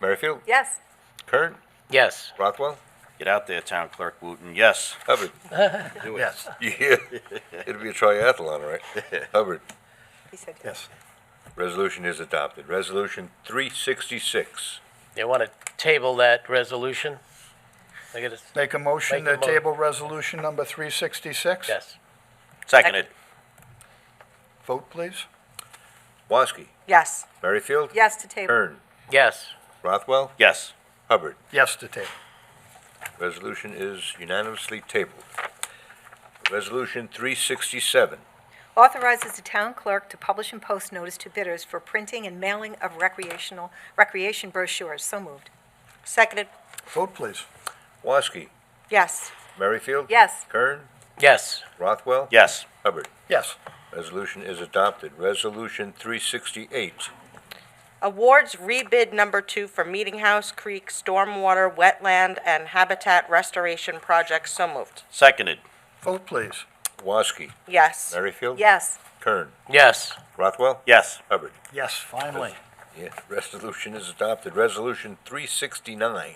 Merrifield. Yes. Kern. Yes. Rothwell. Get out there, Town Clerk Wooten. Yes. Hubbard. Yes. Yeah. It'll be a triathlon, right? Hubbard. He said Yes. Resolution is adopted. Resolution 366. You want to table that resolution? I get it? Make a motion Make a to mo- table resolution number 366? Yes. Seconded. Vote, please. Woski. Yes. Merrifield. yes to table. Kern. Yes. Rothwell. Yes. Hubbard. Yes to table. Resolution is unanimously tabled. Resolution 367. Authorizes the town clerk to publish and post notice to bidders for printing and mailing of recreation brochures. So moved. Seconded. Vote, please. Woski. Yes. Merrifield. Yes. Kern. Yes. Rothwell. Yes. Hubbard. Yes. Resolution is adopted. Resolution 368. Awards rebid number 2 for Meeting House Creek Stormwater, Wetland, and Habitat Restoration Project. So moved. Seconded. Vote, please. Woski. Yes. Merrifield. Yes. Kern. Yes. Rothwell. Yes. Hubbard. Yes, finally. Yeah, resolution is adopted. Resolution 369.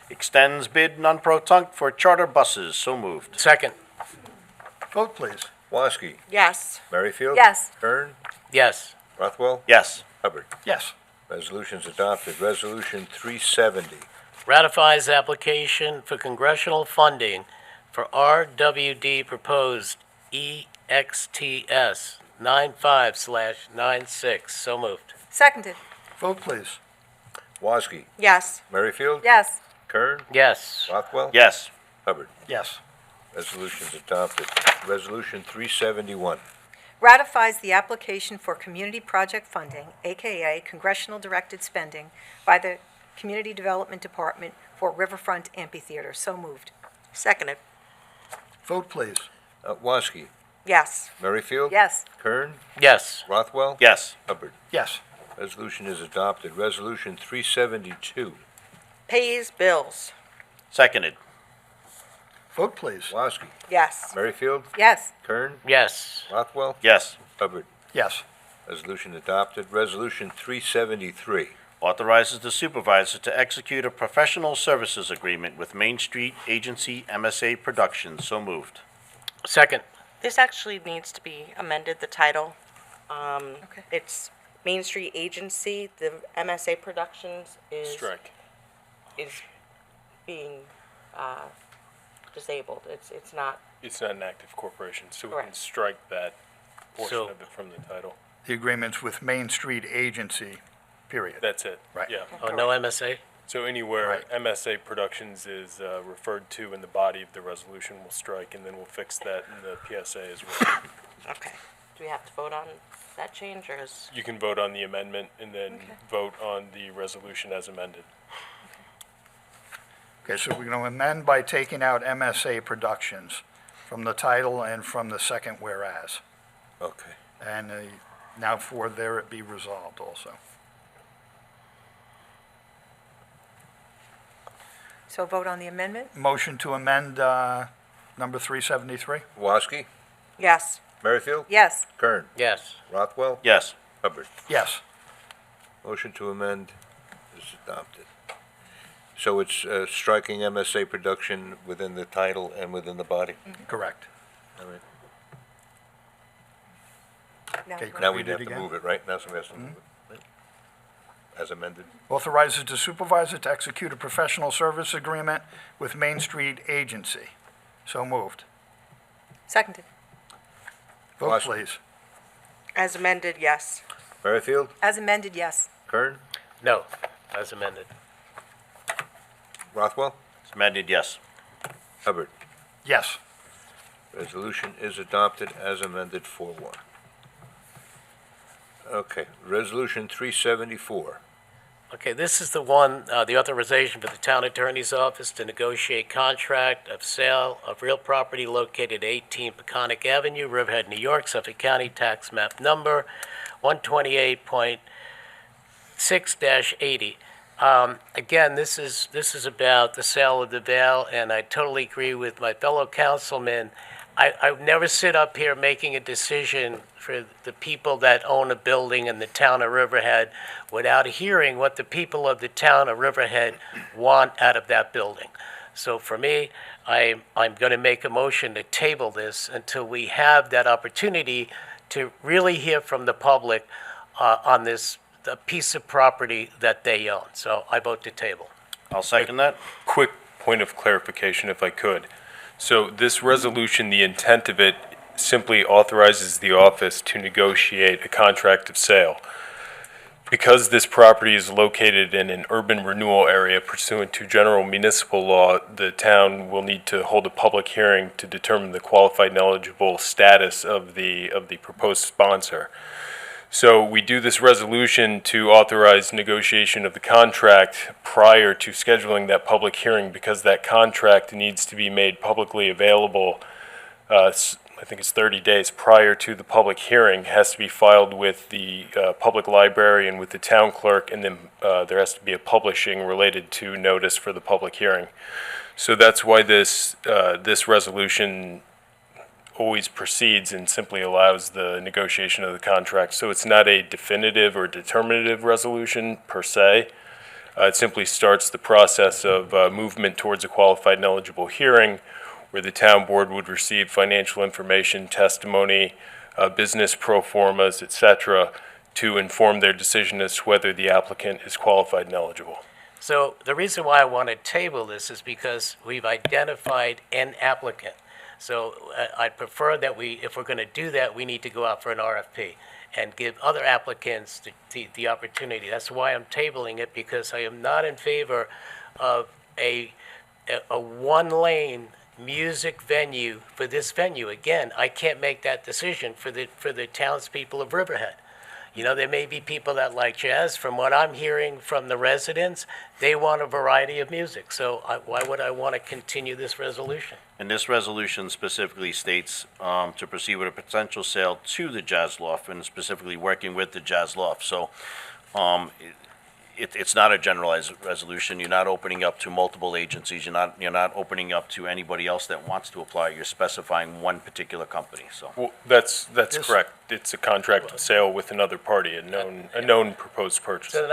Extends bid non-pro-tunc for charter buses. So moved. Second. Vote, please. Woski. Yes. Merrifield. Yes. Kern. Yes. Rothwell. Yes. Hubbard. Yes. Resolution's adopted. Resolution 370. Ratifies application for congressional funding for RWD proposed EXTS 95/96. So moved. Seconded. Vote, please. Woski. Yes. Merrifield. Yes. Kern. Yes. Rothwell. Yes. Hubbard. Yes. Resolution's adopted. Resolution 371. Ratifies the application for community project funding, AKA congressional directed spending, by the Community Development Department for Riverfront Amphitheater. So moved. Seconded. Vote, please. Woski. Yes. Merrifield. Yes. Kern. Yes. Rothwell. Yes. Hubbard. Yes. Resolution is adopted. Resolution 372. Pays bills. Seconded. Vote, please. Woski. Yes. Merrifield. Yes. Kern. Yes. Rothwell. Yes. Hubbard. Yes. Resolution adopted. Resolution 373. Authorizes the supervisor to execute a professional services agreement with Main Street Agency MSA Productions. So moved. Second. This actually needs to be amended, the title. Okay. It's Main Street Agency, the MSA Productions is being disabled. It's not, It's not an active corporation, so we can Correct. strike that portion So- of it from the title. The agreement's with Main Street Agency, period. That's it. Right. Yeah. Oh, no MSA? So anywhere Right. MSA Productions is referred to in the body of the resolution, we'll strike, and then we'll fix that in the PSA as well. okay. Do we have to vote on that change, or is? You can vote on the amendment and then vote on the resolution as amended. Okay, so we're going to amend by taking out MSA Productions from the title and from the second whereas. Okay. And now for there it be resolved also. So vote on the amendment? Motion to amend number 373? Woski. Yes. Merrifield. Yes. Kern. Yes. Rothwell. Yes. Hubbard. Yes. Motion to amend is adopted. So it's striking MSA Production within the title and within the body? Correct. All right. Okay, Now read we'd it have to again? move it, right? Now somebody has to move it, right? As amended? Authorizes the supervisor to execute a professional service agreement with Main Street Agency. So moved. Seconded. Vote, Question. please. As amended, yes. Merrifield. As amended, yes. Kern. No. As amended. Rothwell. It's amended, yes. Hubbard. Yes. Resolution is adopted as amended 4-1. Okay, Resolution 374. Okay, this is the one, the authorization for the town attorney's office to negotiate contract of sale of real property located at 18 Peconic Avenue, Riverhead, New York, Suffolk County, tax map number 128.6-80. Again, this is about the sale of the Vale, and I totally agree with my fellow councilman. I would never sit up here making a decision for the people that own a building in the town of Riverhead without hearing what the people of the town of Riverhead want out of that building. So for me, I'm going to make a motion to table this until we have that opportunity to really hear from the public on this the piece of property that they own. So I vote to table. I'll second that. Quick point of clarification, if I could. So this resolution, the intent of it simply authorizes the office to negotiate a contract of sale. Because this property is located in an urban renewal area pursuant to general municipal law, the town will need to hold a public hearing to determine the qualified and eligible status of the proposed sponsor. So we do this resolution to authorize negotiation of the contract prior to scheduling that public hearing because that contract needs to be made publicly available. I think it's 30 days prior to the public hearing, has to be filed with the public library and with the town clerk, and then there has to be a publishing related to notice for the public hearing. So that's why this resolution always proceeds and simply allows the negotiation of the contract. So it's not a definitive or determinative resolution per se. It simply starts the process of movement towards a qualified and eligible hearing where the town board would receive financial information, testimony, business pro formas, etc., to inform their decision as to whether the applicant is qualified and eligible. So the reason why I want to table this is because we've identified an applicant. So I'd prefer that if we're going to do that, we need to go out for an RFP and give other applicants the opportunity. That's why I'm tabling it, because I am not in favor of a one-lane music venue for this venue. Again, I can't make that decision for the townspeople of Riverhead. You know, there may be people that like jazz. From what I'm hearing from the residents, they want a variety of music. So why would I want to continue this resolution? And this resolution specifically states to proceed with a potential sale to the Jazz Loft, and specifically working with the Jazz Loft. So it's not a generalized resolution. You're not opening up to multiple agencies. You're not opening up to anybody else that wants to apply. You're specifying one particular company. So Well, that's correct. It's a contract of sale with another party, a known proposed purchaser.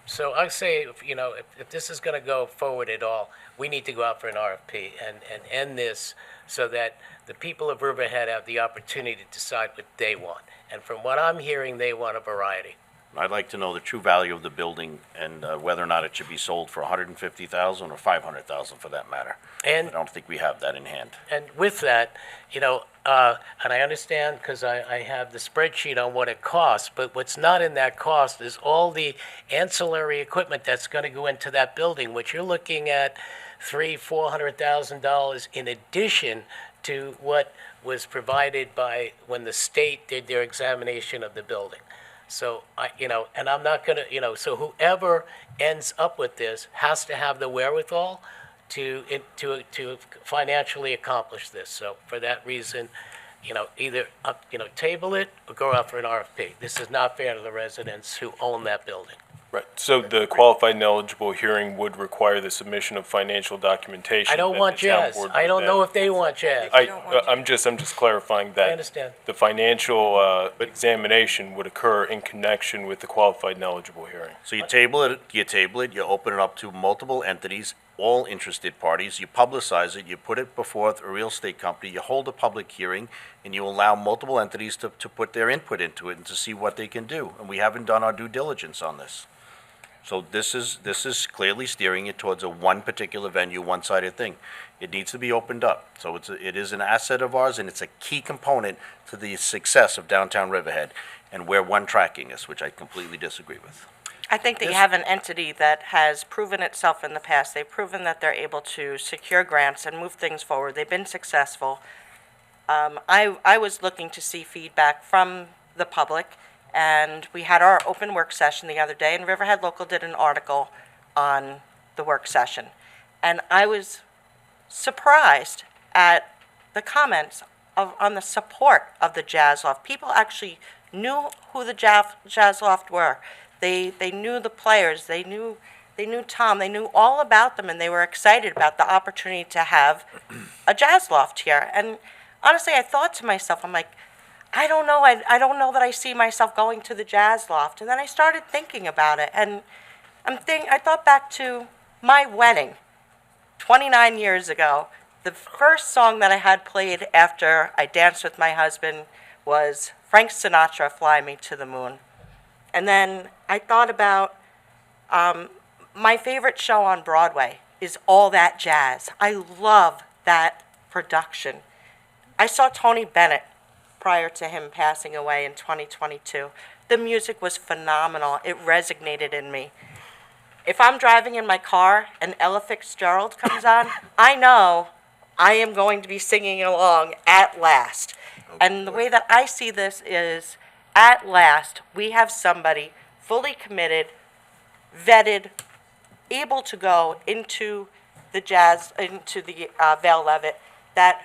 So I say, if this is going to go forward at all, we need to go out for an RFP and end this so that the people of Riverhead have the opportunity to decide what they want. And from what I'm hearing, they want a variety. I'd like to know the true value of the building and whether or not it should be sold for $150,000 or $500,000 for that matter. And I don't think we have that in hand. And with that, and I understand because I have the spreadsheet on what it costs, but what's not in that cost is all the ancillary equipment that's going to go into that building, which you're looking at $400,000 in addition to what was provided by when the state did their examination of the building. So, and I'm not going to, so whoever ends up with this has to have the wherewithal to financially accomplish this. So for that reason, either, table it or go out for an RFP. This is not fair to the residents who own that building. Right. So the qualified and eligible hearing would require the submission of financial documentation. I don't that want the town jazz. board I would don't know then- if they want jazz. I'm just clarifying that. I understand. The financial examination would occur in connection with the qualified and eligible hearing. So you table it, you open it up to multiple entities, all interested parties, you publicize it, you put it before a real estate company, you hold a public hearing, and you allow multiple entities to put their input into it and to see what they can do. And we haven't done our due diligence on this. So this is clearly steering it towards a one particular venue, one-sided thing. It needs to be opened up. So it is an asset of ours, and it's a key component to the success of downtown Riverhead, and we're one-tracking this, which I completely disagree with. I think that you have an entity that has proven itself in the past. They've proven that they're able to secure grants and move things forward. They've been successful. I was looking to see feedback from the public And we had our open work session the other day, and Riverhead Local did an article on the work session. And I was surprised at the comments on the support of the Jazz Loft. People actually knew who the Jazz Loft were. They knew the players, they knew Tom, they knew all about them, and they were excited about the opportunity to have a Jazz Loft here. And honestly, I thought to myself, I'm like, I don't know that I see myself going to the Jazz Loft. And then I started thinking about it, and I thought back to my wedding 29 years ago. The first song that I had played after I danced with my husband was Frank Sinatra, Fly Me to the Moon. And then I thought about my favorite show on Broadway is All That Jazz. I love that production. I saw Tony Bennett prior to him passing away in 2022. The music was phenomenal. It resonated in me. If I'm driving in my car and Ella Fitzgerald comes on, I know I am going to be singing along at last. And the way that I see this is, at last, we have somebody fully committed, vetted, able to go into the VIII Levitt, that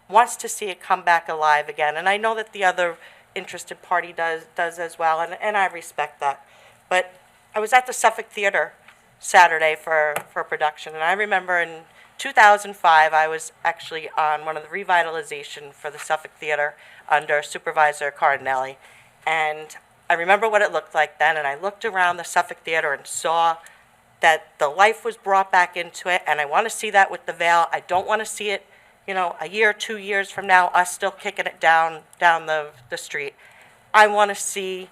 wants to see it come back alive again. And I know that the other interested party does as well, and I respect that. But I was at the Suffolk Theater Saturday for production, and I remember in 2005, I was actually on one of the revitalization for the Suffolk Theater under Supervisor Cardinelli. And I remember what it looked like then, and I looked around the Suffolk Theater and saw that the life was brought back into it, and I want to see that with the Veil. I don't want to see it, a year, 2 years from now, us still kicking it down the street. I want to see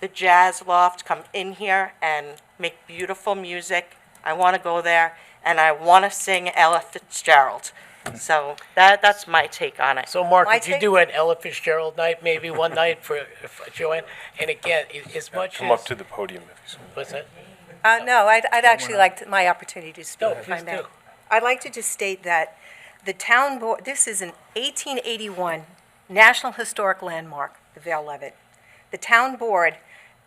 the Jazz Loft come in here and make beautiful music. I want to go there, and I want to sing Ella Fitzgerald. So that's my take on it. So, Mark, My could you take- do an Ella Fitzgerald night, maybe one night for Joanne? And again, as much Come up as... to the podium if you What's that? No, I'd actually like my opportunity to speak, No, if I please may. do. I'd like to just state that the town board, this is an 1881 National Historic Landmark, the VIII Levitt. The town board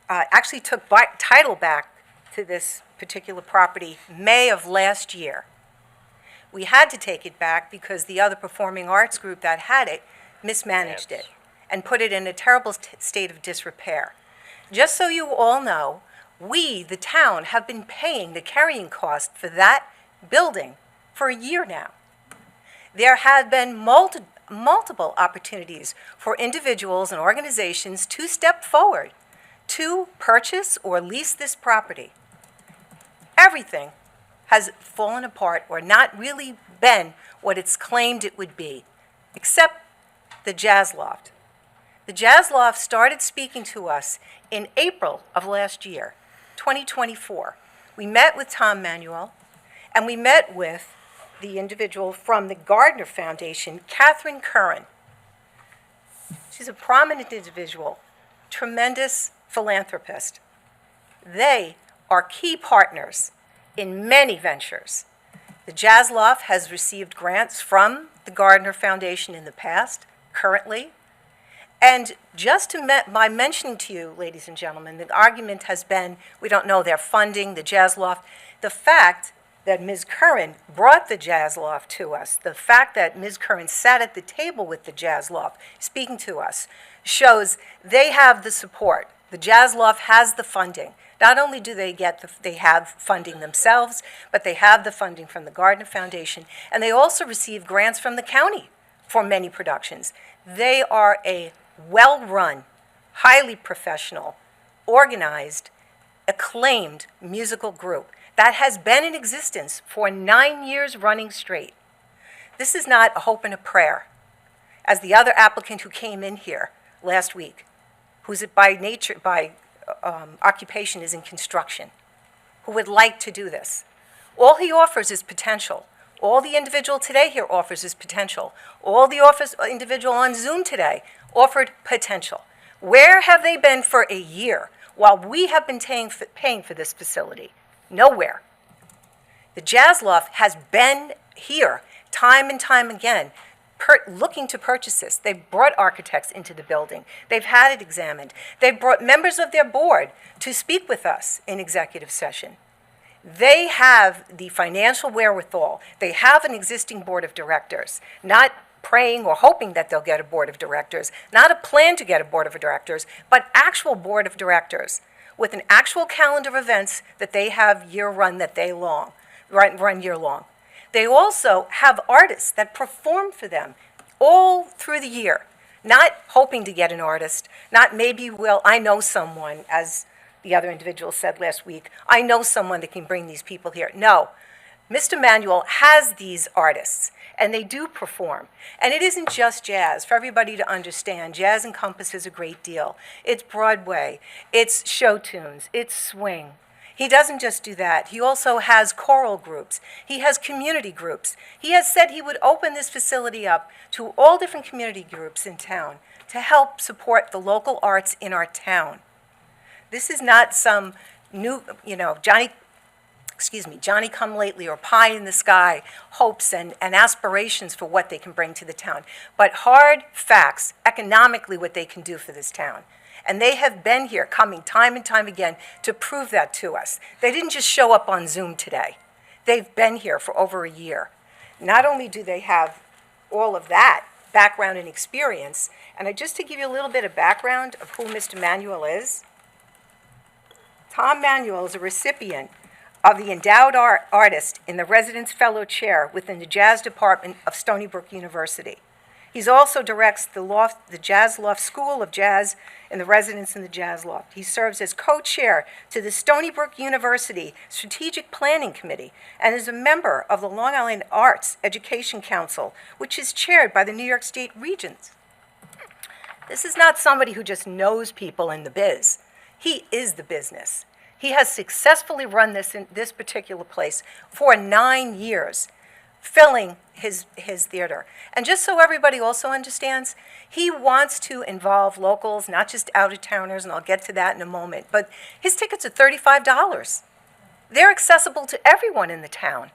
actually took title back to this particular property May of last year. We had to take it back because the other performing arts group that had it mismanaged it and put it in a terrible state of disrepair. Just so you all know, we, the town, have been paying the carrying cost for that building for a year now. There have been multiple opportunities for individuals and organizations to step forward to purchase or lease this property. Everything has fallen apart or not really been what it's claimed it would be, except the Jazz Loft. The Jazz Loft started speaking to us in April of last year, 2024. We met with Tom Manuel, and we met with the individual from the Gardner Foundation, Catherine Curran. She's a prominent individual, tremendous philanthropist. They are key partners in many ventures. The Jazz Loft has received grants from the Gardner Foundation in the past, currently. And just by mentioning to you, ladies and gentlemen, the argument has been, we don't know their funding, the Jazz Loft. The fact that Ms. Curran brought the Jazz Loft to us, the fact that Ms. Curran sat at the table with the Jazz Loft speaking to us, shows they have the support. The Jazz Loft has the funding. Not only do they they have funding themselves, but they have the funding from the Gardner Foundation, and they also receive grants from the county for many productions. They are a well-run, highly professional, organized, acclaimed musical group that has been in existence for 9 years running straight. This is not a hope and a prayer, as the other applicant who came in here last week, who's by occupation is in construction, who would like to do this. All he offers is potential. All the individual today here offers is potential. All the individual on Zoom today offered potential. Where have they been for a year while we have been paying for this facility? Nowhere. The Jazz Loft has been here time and time again, looking to purchase this. They've brought architects into the building. They've had it examined. They've brought members of their board to speak with us in executive session. They have the financial wherewithal. They have an existing board of directors, not praying or hoping that they'll get a board of directors, not a plan to get a board of directors, but actual board of directors with an actual calendar of events that they have year-run, that they run year-long. They also have artists that perform for them all through the year, not hoping to get an artist, not maybe I know someone, as the other individual said last week, I know someone that can bring these people here. No, Mr. Manuel has these artists, and they do perform. And it isn't just jazz. For everybody to understand, jazz encompasses a great deal. It's Broadway, it's show tunes, it's swing. He doesn't just do that. He also has choral groups. He has community groups. He has said he would open this facility up to all different community groups in town to help support the local arts in our town. This is not some new, Johnny come lately or pie in the sky hopes and aspirations for what they can bring to the town, but hard facts, economically what they can do for this town. And they have been here, coming time and time again, to prove that to us. They didn't just show up on Zoom today. They've been here for over a year. Not only do they have all of that background and experience, and just to give you a little bit of background of who Mr. Manuel is, Tom Manuel is a recipient of the Endowed Artist in the Residence Fellow Chair within the Jazz Department of Stony Brook University. He also directs the Jazz Loft School of Jazz in the Residence in the Jazz Loft. He serves as co-chair to the Stony Brook University Strategic Planning Committee and is a member of the Long Island Arts Education Council, which is chaired by the New York State Regents. This is not somebody who just knows people in the biz. He is the business. He has successfully run this particular place for 9 years, filling his theater. And just so everybody also understands, he wants to involve locals, not just out-of-towners, and I'll get to that in a moment, but his tickets are $35. They're accessible to everyone in the town.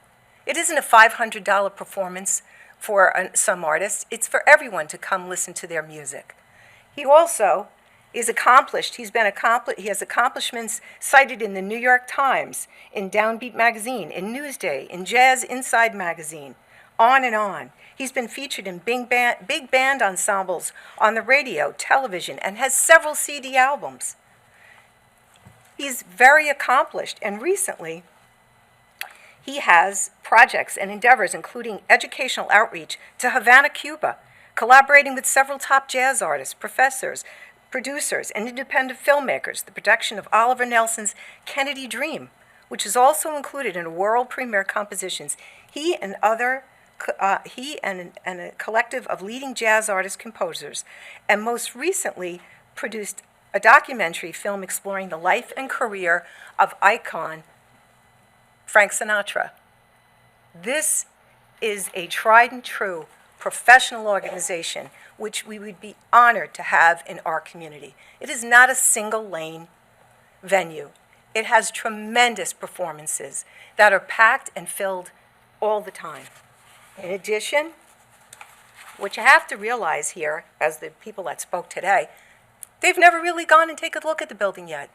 It isn't a $500 performance for some artists. It's for everyone to come listen to their music. He also is accomplished. He has accomplishments cited in the New York Times, in Downbeat Magazine, in Newsday, in Jazz Inside Magazine, on and on. He's been featured in big band ensembles on the radio, television, and has several CD albums. He's very accomplished, and recently he has projects and endeavors including educational outreach to Havana, Cuba, collaborating with several top jazz artists, professors, producers, and independent filmmakers, the production of Oliver Nelson's Kennedy Dream, which is also included in world premiere compositions. He and a collective of leading jazz artist composers, and most recently produced a documentary film exploring the life and career of icon Frank Sinatra. This is a tried and true professional organization which we would be honored to have in our community. It is not a single-lane venue. It has tremendous performances that are packed and filled all the time. In addition, what you have to realize here, as the people that spoke today, they've never really gone and taken a look at the building yet.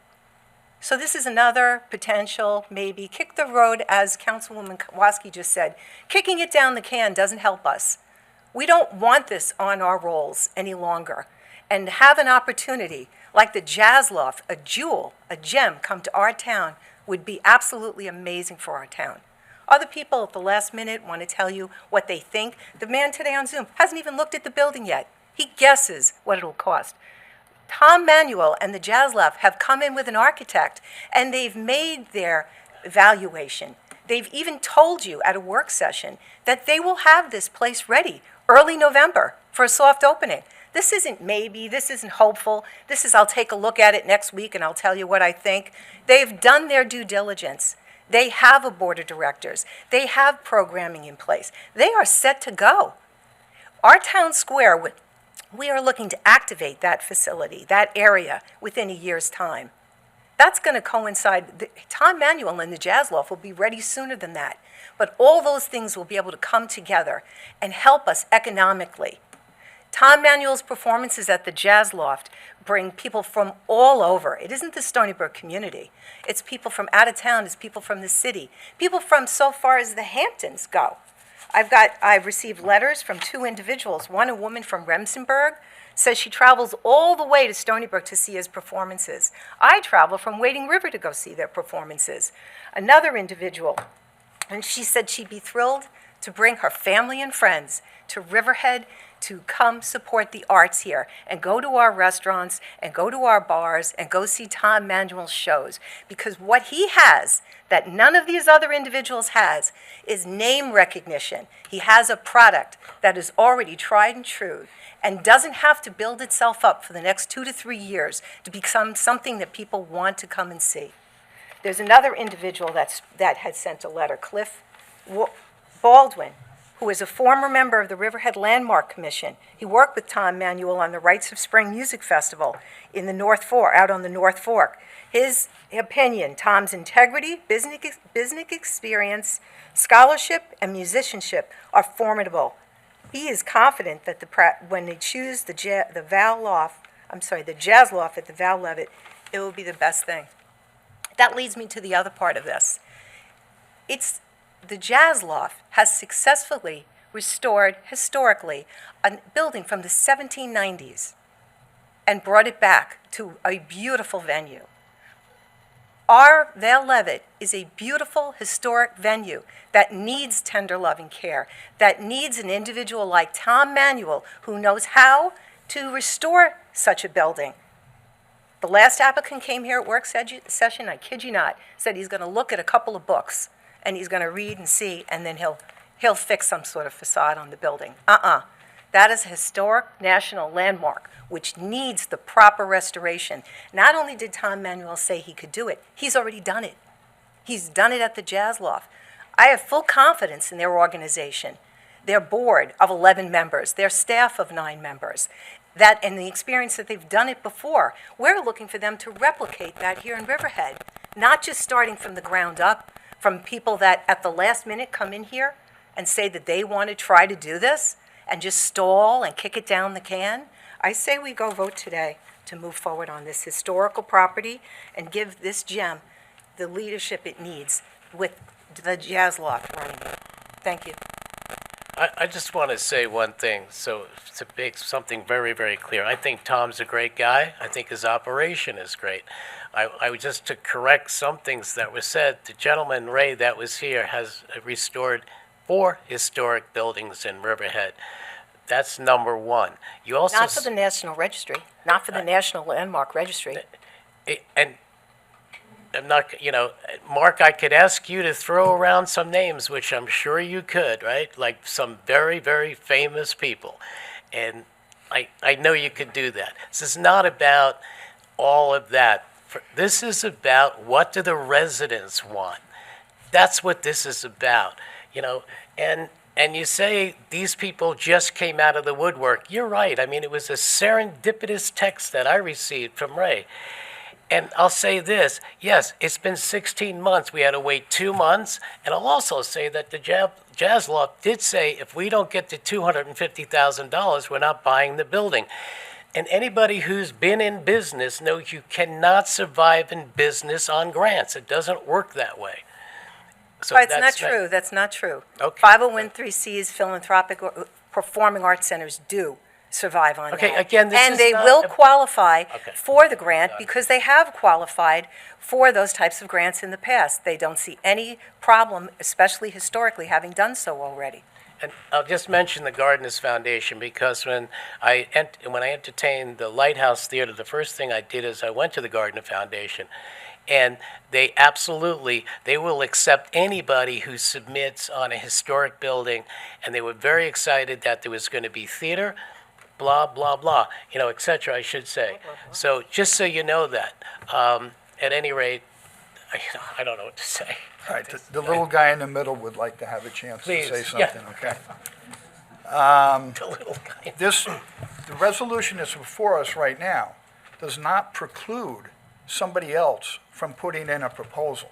So this is another potential, maybe, kick the road, as Councilwoman Kowalski just said. Kicking it down the can doesn't help us. We don't want this on our rolls any longer. And have an opportunity like the Jazz Loft, a jewel, a gem, come to our town would be absolutely amazing for our town. Other people at the last minute want to tell you what they think. The man today on Zoom hasn't even looked at the building yet. He guesses what it'll cost. Tom Manuel and the Jazz Loft have come in with an architect, and they've made their evaluation. They've even told you at a work session that they will have this place ready early November for a soft opening. This isn't maybe, this isn't hopeful, this is I'll take a look at it next week and I'll tell you what I think. They've done their due diligence. They have a board of directors. They have programming in place. They are set to go. Our town square, we are looking to activate that facility, that area, within a year's time. That's going to coincide. Tom Manuel and the Jazz Loft will be ready sooner than that. But all those things will be able to come together and help us economically. Tom Manuel's performances at the Jazz Loft bring people from all over. It isn't the Stony Brook community. It's people from out of town. It's people from the city. People from so far as the Hamptons go. I've received letters from 2 individuals. One, a woman from Remsenburg, says she travels all the way to Stony Brook to see his performances. I travel from Wading River to go see their performances. Another individual, and she said she'd be thrilled to bring her family and friends to Riverhead to come support the arts here and go to our restaurants and go to our bars and go see Tom Manuel's shows. Because what he has that none of these other individuals has is name recognition. He has a product that is already tried and true and doesn't have to build itself up for the next 2 to 3 years to become something that people want to come and see. There's another individual that had sent a letter, Cliff Baldwin, who is a former member of the Riverhead Landmark Commission. He worked with Tom Manuel on the Rites of Spring Music Festival in the North Fork, out on the North Fork. His opinion, Tom's integrity, business experience, scholarship, and musicianship are formidable. He is confident that when they choose the Jazz Loft at the Val Levitt, it will be the best thing. That leads me to the other part of this. The Jazz Loft has successfully restored, historically, a building from the 1790s and brought it back to a beautiful venue. Our Val Levitt is a beautiful, historic venue that needs tender loving care, that needs an individual like Tom Manuel who knows how to restore such a building. The last applicant came here at work session, I kid you not, said he's going to look at a couple of books and he's going to read and see, and then he'll fix some sort of facade on the building. That is a historic national landmark, which needs the proper restoration. Not only did Tom Manuel say he could do it, he's already done it. He's done it at the Jazz Loft. I have full confidence in their organization, their board of 11 members, their staff of 9 members, and the experience that they've done it before. We're looking for them to replicate that here in Riverhead, not just starting from the ground up, from people that at the last minute come in here and say that they want to try to do this and just stall and kick it down the can. I say we go vote today to move forward on this historical property and give this gem the leadership it needs with the Jazz Loft running it. Thank you. I just want to say one thing, so to make something very, very clear. I think Tom's a great guy. I think his operation is great. I would just to correct some things that were said. The gentleman, Ray, that was here has restored 4 historic buildings in Riverhead. That's number 1. You also Not for the National Registry, not for the National Landmark Registry. And I'm not, Mark, I could ask you to throw around some names, which I'm sure you could, right? Like some very, very famous people. And I know you could do that. This is not about all of that. This is about what do the residents want. That's what this is about, And you say these people just came out of the woodwork. You're right. I mean, it was a serendipitous text that I received from Ray. And I'll say this, yes, it's been 16 months. We had to wait 2 months. And I'll also say that the Jazz Loft did say if we don't get to $250,000, we're not buying the building. And anybody who's been in business knows you cannot survive in business on grants. It doesn't work that way. So It's not true. That's not true. Okay. 501(c)(3)s, philanthropic performing arts centers do survive on Okay, that. again, this and is they not will a- qualify Okay. for the grant because they have qualified for those types of grants in the past. They don't see any problem, especially historically, having done so already. And I'll just mention the Gardeners Foundation because when I entertained the Lighthouse Theater, the first thing I did is I went to the Gardner Foundation, and they will accept anybody who submits on a historic building, and they were very excited that there was going to be theater, blah, blah, blah, et cetera, I should say. So just so you know that. At any rate, I don't know what to say. All right, the little guy in the middle would like to have a chance to Please, say yeah. something, okay? The little guy. The resolution that's before us right now does not preclude somebody else from putting in a proposal.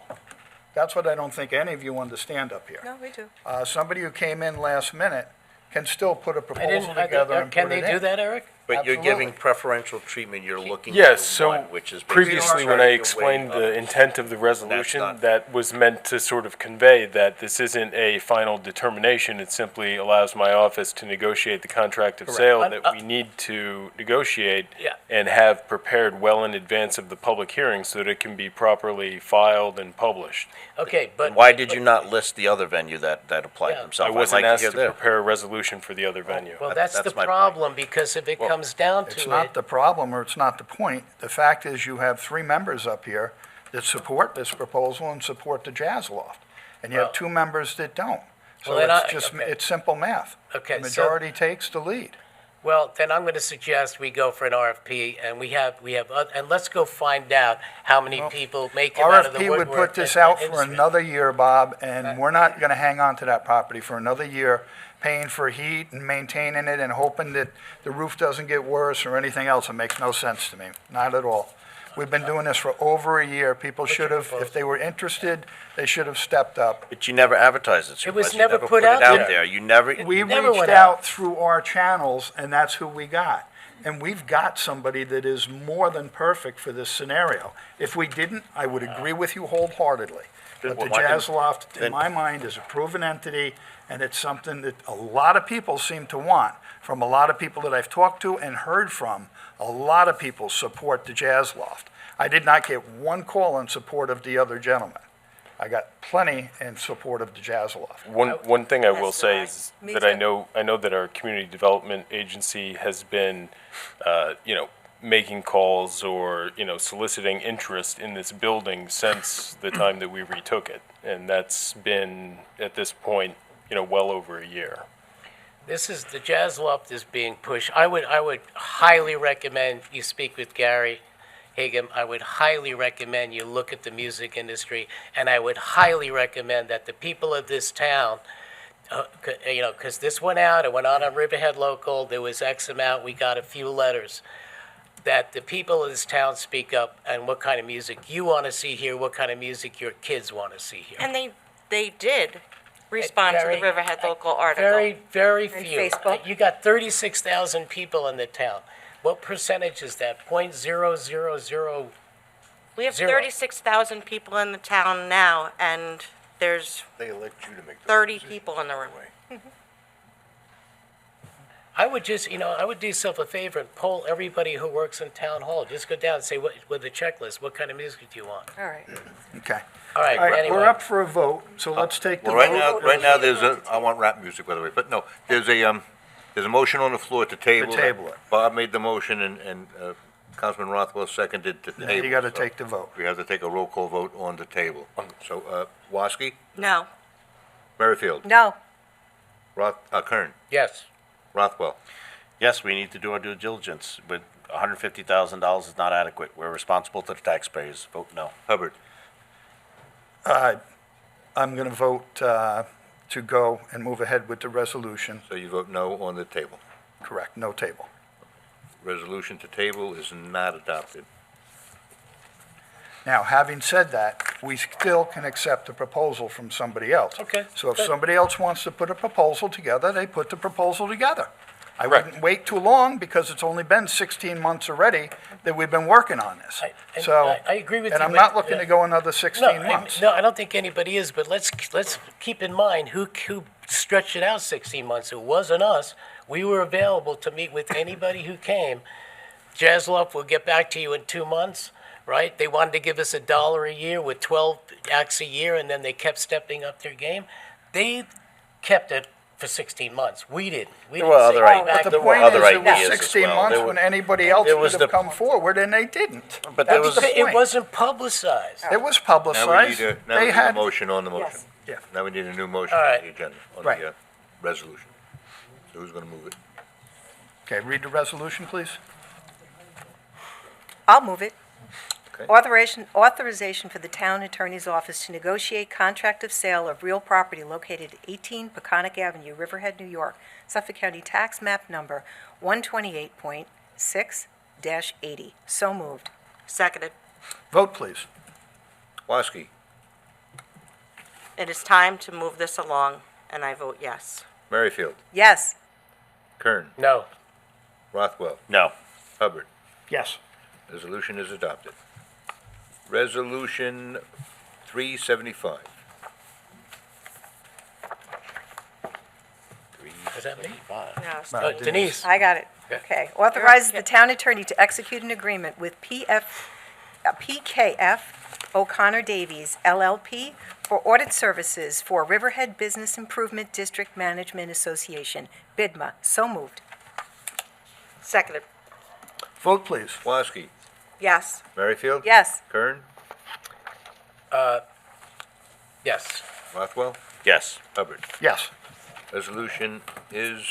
That's what I don't think any of you understand up here. No, we do. Somebody who came in last minute can still put a I proposal didn't, together and can put they it in. do that, Eric? But you're giving Absolutely. preferential treatment, you're looking Yes, to so one, which is basically previously, when I starting to explained weigh the up. intent of the not- resolution, that was meant to sort of convey that this isn't a final determination. It simply allows my office to negotiate the contract of sale Un- that we need to negotiate Yeah. and have prepared well in advance of the public hearing so that it can be properly filed and published. Okay, but. And why did you not list the other venue that applied Yeah. himself? I I'd wasn't like asked hear to their- prepare a resolution for the other venue. Well, That- that's the that's my point. problem, because if it comes down It's to not it, the problem, or it's not the point. The fact is, you have three members up here that support this proposal and support the Jazz Loft, and you have Well- two members that don't. So Well, then it's I- just, okay. it's simple math. Okay, The so- majority takes the lead. well, then I'm going to suggest we go for an RFP, and and let's go find out how many people make it out of the RFP woodwork. would put this and- out and- for another year, Bob, and we're not gonna hang on to that property for another year, paying for heat and maintaining it and hoping that the roof doesn't get worse or anything else. It makes no sense to me, not at all. We've been doing this for over a year. People should have, if they were interested, they should have stepped up. But you never advertised it, It was Supervisor. You never put out it there. out there. You never, We never reached went out through our channels, and that's who we got. And we've got somebody that is more than perfect for this scenario. If we didn't, I would agree with you wholeheartedly. But the Why didn't- Jazz Loft, in then- my mind, is a proven entity, and it's something that a lot of people seem to want. From a lot of people that I've talked to and heard from, a lot of people support the Jazz Loft. I did not get one call in support of the other gentleman. I got plenty in support of the Jazz Loft. One thing I will Yes, say I- is me that I too. know that our community development agency has been, making calls or, soliciting interest in this building since the time that we retook it. And that's been, at this point, well over a year. the Jazz Loft is being pushed. I would highly recommend you speak with Gary Higem. I would highly recommend you look at the music industry, and I would highly recommend that the people of this town, because this went out, it went out on Riverhead Local, there was X amount, we got a few letters, that the people of this town speak up and what kind of music you want to see here, what kind of music your kids want to see here. And they did respond to the Very- Riverhead Local article. Very, very And few. Facebook. You got 36,000 people in the town. What percentage is that? .000? We have Zero. 36,000 people in the town now, and there's They elect you to make 30 people in the room. I would just, I would do yourself a favor and poll everybody who works in town hall. Just go down and say, with the checklist, what kind of music do you want? All right. Okay. All right, All right, anyway. we're up for a vote, so let's take the Well, vote. right now, I want rap music, by the way, but no, there's a motion on the floor to table. table it. Bob made the motion and Councilman Rothwell seconded to Now table. you gotta so take the vote. We have to take a roll call vote on the table. So, Woski, No. Merrifield, No. Kern, Yes. Rothwell. yes, we need to do our due diligence, but $150,000 is not adequate. We're responsible to the taxpayers. Vote no. Hubbard, I'm gonna vote to go and move ahead with the resolution. so you vote no on the table. Correct, no table. Resolution to table is not adopted. Now, having said that, we still can accept a proposal from somebody else. Okay, So if good. somebody else wants to put a proposal together, they put the proposal together. I Correct. wouldn't wait too long, because it's only been 16 months already that we've been working on this. And So, I agree with you. and I'm but- not looking to go another 16 months. No, I don't think anybody is, but let's keep in mind who stretched it out 16 months. It wasn't us. We were available to meet with anybody who came. Jazzloff will get back to you in 2 months, right? They wanted to give us $1 a year with 12 acts a year, and then they kept stepping up their game. They kept it for 16 months. We didn't. We There didn't were say, other "Come ideas. back." But the There were point other is, it was ideas as 16 well. months There when were- anybody else there would was have the- come forward, and they didn't. But there That's was, the It point. wasn't publicized. It was Now we publicized. need a, now we They need a had, motion on the motion. Yes. Yeah. Now we need a new motion All on right. the agenda, on Right. the resolution. So who's gonna move it? okay, read the resolution, please. I'll move it. Okay. Authorization for the town attorney's office to negotiate contract of sale of real property located at 18 Peconic Avenue, Riverhead, New York, Suffolk County Tax Map Number 128.6-80. So moved. Seconded. Vote, please. Woski, It is time to move this along, and I vote yes. Merrifield, Yes. Kern, No. Rothwell, No. Hubbard. Yes. Resolution is adopted. Resolution 375. Is that me? No, it's Oh, Denise. I got it. Okay. Authorizes the town attorney to execute an agreement with PKF O'Connor Davies LLP for audit services for Riverhead Business Improvement District Management Association, BIDMA. So moved. Seconded. Vote, please. Woski, Yes. Merrifield, Yes. Kern, Yes. Rothwell, Yes. Hubbard. Yes. Resolution is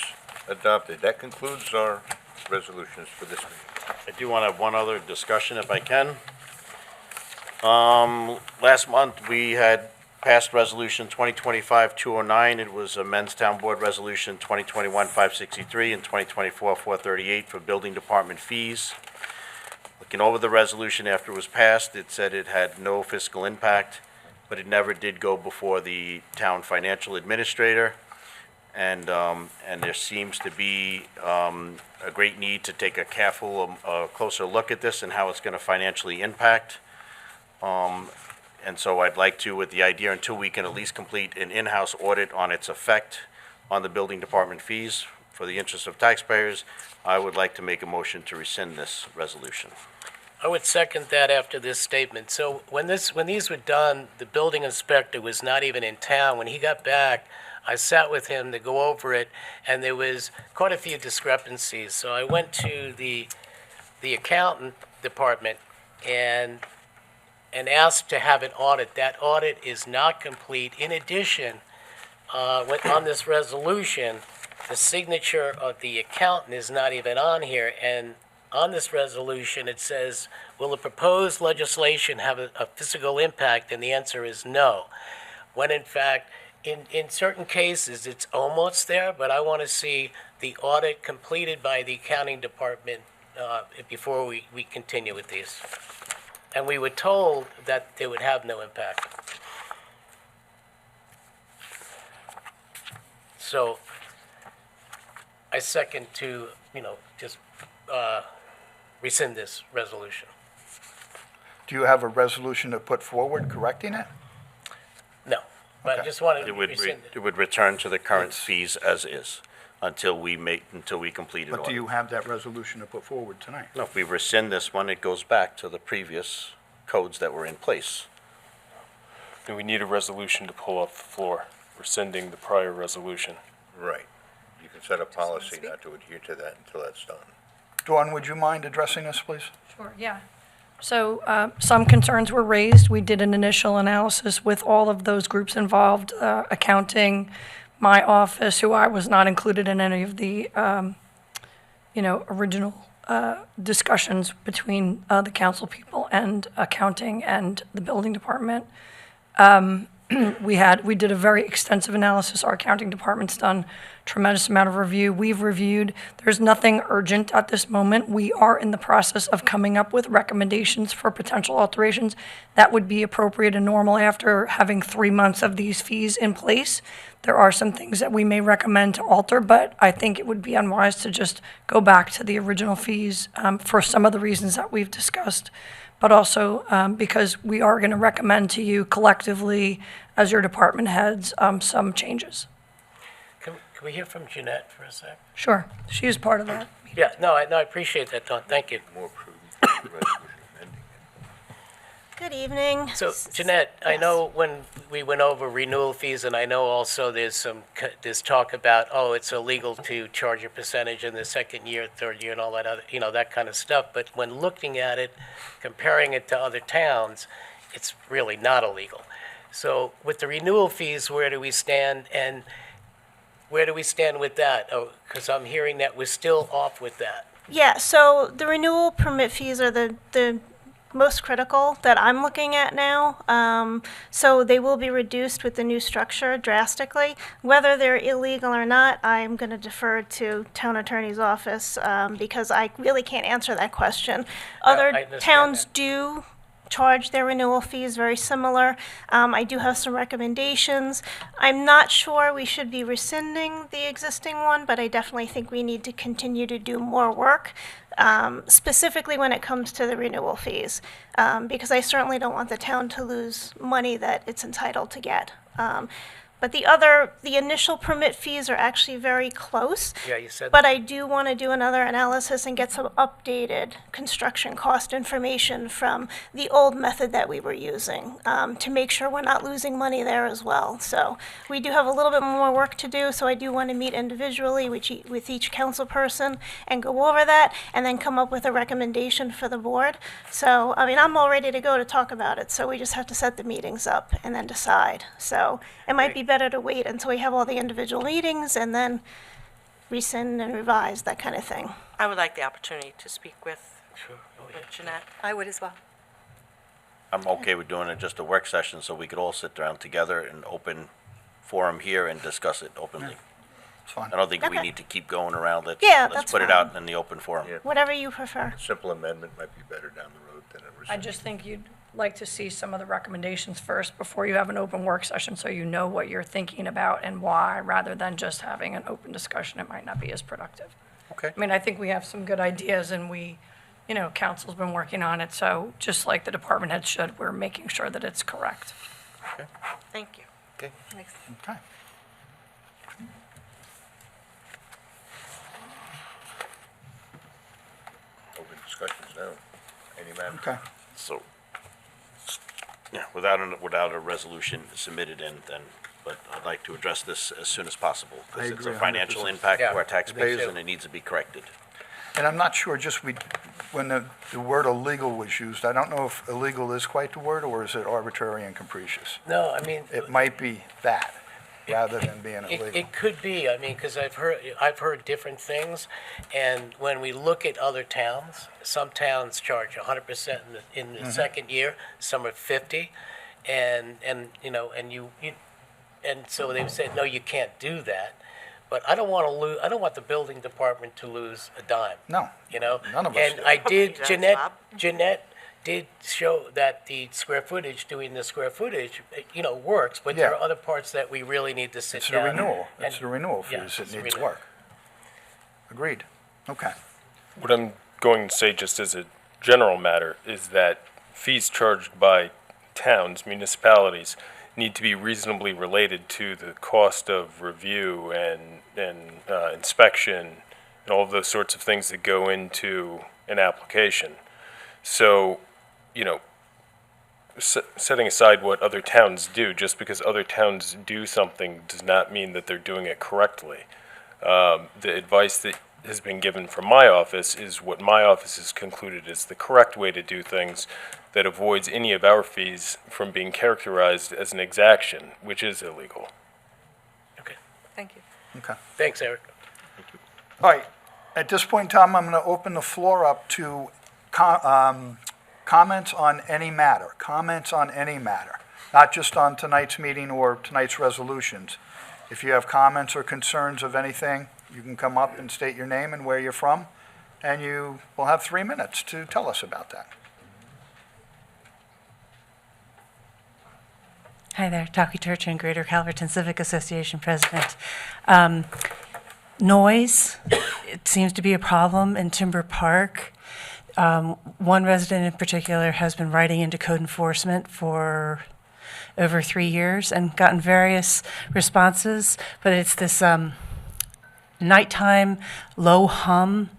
adopted. That concludes our resolutions for this meeting. I do want to have one other discussion if I can. Last month, we had passed Resolution 2025-209. It was a Men's Town Board Resolution 2021-563 and 2024-438 for building department fees. Looking over the resolution after it was passed, it said it had no fiscal impact, but it never did go before the town financial administrator. And there seems to be a great need to take a careful, closer look at this and how it's going to financially impact. And so I'd like to, with the idea, until we can at least complete an in-house audit on its effect on the building department fees for the interest of taxpayers, I would like to make a motion to rescind this resolution. I would second that after this statement. So when these were done, the building inspector was not even in town. When he got back, I sat with him to go over it, and there was quite a few discrepancies. So I went to the accountant department and asked to have an audit. That audit is not complete. In addition, on this resolution, the signature of the accountant is not even on here, and on this resolution, it says, will the proposed legislation have a physical impact? And the answer is no. When in fact, in certain cases, it's almost there, but I want to see the audit completed by the accounting department before we continue with these. And we were told that they would have no impact. So I second to, just rescind this resolution. Do you have a resolution to put forward correcting it? No, but I Okay. just wanted to It would, rescind it. it would return to the current fees as is until we complete an But do audit. you have that resolution to put forward tonight? No, if we rescind this one, it goes back to the previous codes that were in place. And we need a resolution to pull off the floor, rescinding the prior resolution. Right. You can set a policy not to adhere to that until that's done. Dawn, would you mind addressing this, please? Sure, yeah. So some concerns were raised. We did an initial analysis with all of those groups involved, accounting, my office, who I was not included in any of the, original discussions between the council people and accounting and the building department. We did a very extensive analysis. Our accounting department's done tremendous amount of review. We've reviewed. There's nothing urgent at this moment. We are in the process of coming up with recommendations for potential alterations that would be appropriate and normal after having 3 months of these fees in place. There are some things that we may recommend to alter, but I think it would be unwise to just go back to the original fees for some of the reasons that we've discussed, but also because we are going to recommend to you collectively, as your department heads, some changes. Can we hear from Jeanette for a sec? Sure, she is part of that. Yeah, no, I appreciate that, Don, thank you. More prudent resolution amending it. Good evening. So, Jeanette, I know when we went over renewal fees, and I know also there's talk about, it's illegal to charge a percentage in the second year, third year, and all that other, that kind of stuff. But when looking at it, comparing it to other towns, it's really not illegal. So with the renewal fees, where do we stand, and where do we stand with that? Because I'm hearing that we're still off with that. Yeah, so the renewal permit fees are the most critical that I'm looking at now. So they will be reduced with the new structure drastically. Whether they're illegal or not, I'm going to defer to town attorney's office because I really can't answer that question. I Other understand towns that. do charge their renewal fees very similar. I do have some recommendations. I'm not sure we should be rescinding the existing one, but I definitely think we need to continue to do more work, specifically when it comes to the renewal fees, because I certainly don't want the town to lose money that it's entitled to get. But the initial permit fees are actually very close. Yeah, you said But I do want to do another analysis and get some updated construction cost information from the old method that we were using, to make sure we're not losing money there as well. So we do have a little bit more work to do, so I do want to meet individually with each council person and go over that, and then come up with a recommendation for the board. So, I mean, I'm all ready to go to talk about it, so we just have to set the meetings up and then decide. So it might be better to wait until we have all the individual meetings and then rescind and revise, that kind of thing. I would like the opportunity to speak with Jeanette. I would as well. I'm okay with doing it just a work session, so we could all sit down together in open forum here and discuss it openly. It's fine. I don't think we Okay. need to keep going around. Yeah, Let's that's put it fine. out in the open forum. Yeah. Whatever you prefer. A simple amendment might be better down the road than a I rescission. just think you'd like to see some of the recommendations first before you have an open work session, so you know what you're thinking about and why, rather than just having an open discussion. It might not be as productive. Okay. I mean, I think we have some good ideas, and council's been working on it, so just like the department head should, we're making sure that it's correct. Thank you. Okay. Okay. Open discussions now. Any matter? Okay. So, yeah, without a resolution submitted in, then, but I'd like to address this as soon as possible. I Because it's agree a financial 100%. impact Yeah, to our I think taxpayers, so. and it needs to be corrected. And I'm not sure, when the word illegal was used, I don't know if illegal is quite the word, or is it arbitrary and capricious? No, I mean, It might be that, rather than being illegal. it could be, I mean, because I've heard different things, and when we look at other towns, some towns charge 100% in the second year, some are 50, and so they've said, no, you can't do that. But I don't want the building department to lose a dime. No, none of us And do. I did, That's Jeanette did show that the square footage, doing the square footage, works, but there Yeah. are other parts that we really need to sit It's the down. renewal, and- it's the renewal yeah, fees it's that the need to renewal. work. Agreed. Okay. What I'm going to say, just as a general matter, is that fees charged by towns, municipalities, need to be reasonably related to the cost of review and inspection and all of those sorts of things that go into an application. So, setting aside what other towns do, just because other towns do something does not mean that they're doing it correctly. The advice that has been given from my office is what my office has concluded is the correct way to do things that avoids any of our fees from being characterized as an exaction, which is illegal. Okay, Thank you. Okay. thanks, Eric. All right. At this point in time, I'm going to open the floor up to comments on any matter. Comments on any matter, not just on tonight's meeting or tonight's resolutions. If you have comments or concerns of anything, you can come up and state your name and where you're from, and you will have 3 minutes to tell us about that. Hi there, Taki Turchin, Greater Calverton Civic Association President. Noise, it seems to be a problem in Timber Park. One resident in particular has been writing into code enforcement for over 3 years and gotten various responses, but it's this nighttime low hum,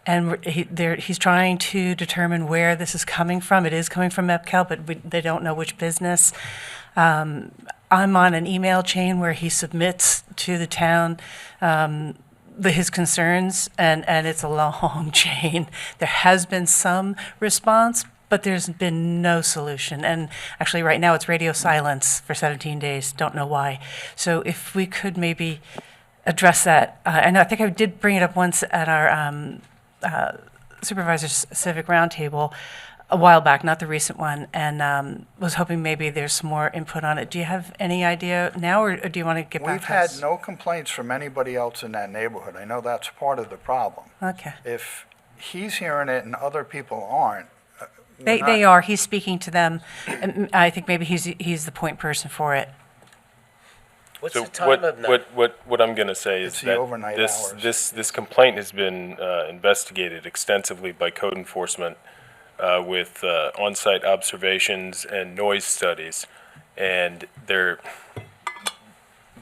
and he's trying to determine where this is coming from. It is coming from EPCAL, but they don't know which business. I'm on an email chain where he submits to the town his concerns, and it's a long chain. There has been some response, but there's been no solution. And actually, right now, it's radio silence for 17 days. Don't know why. So if we could maybe address that. And I think I did bring it up once at our Supervisors Civic Roundtable a while back, not the recent one, and was hoping maybe there's some more input on it. Do you have any idea now, or do you want to get back We've to had us? no complaints from anybody else in that neighborhood. I know that's part of the problem. Okay. If he's hearing it and other people aren't, They are. He's speaking to them. And I think maybe he's the point person for it. What's So the time of night? what I'm going to say It's is the that overnight hours. this complaint has been investigated extensively by code enforcement with on-site observations and noise studies, and they're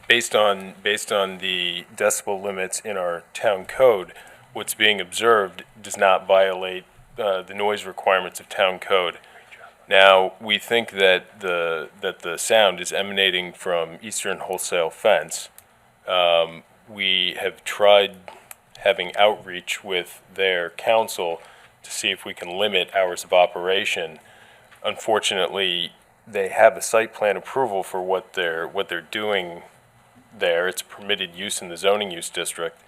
based on the decibel limits in our town code. What's being observed does not violate the noise requirements of town code. Now, we think that the sound is emanating from Eastern Wholesale Fence. We have tried having outreach with their council to see if we can limit hours of operation. Unfortunately, they have a site plan approval for what they're doing there. It's permitted use in the zoning use district.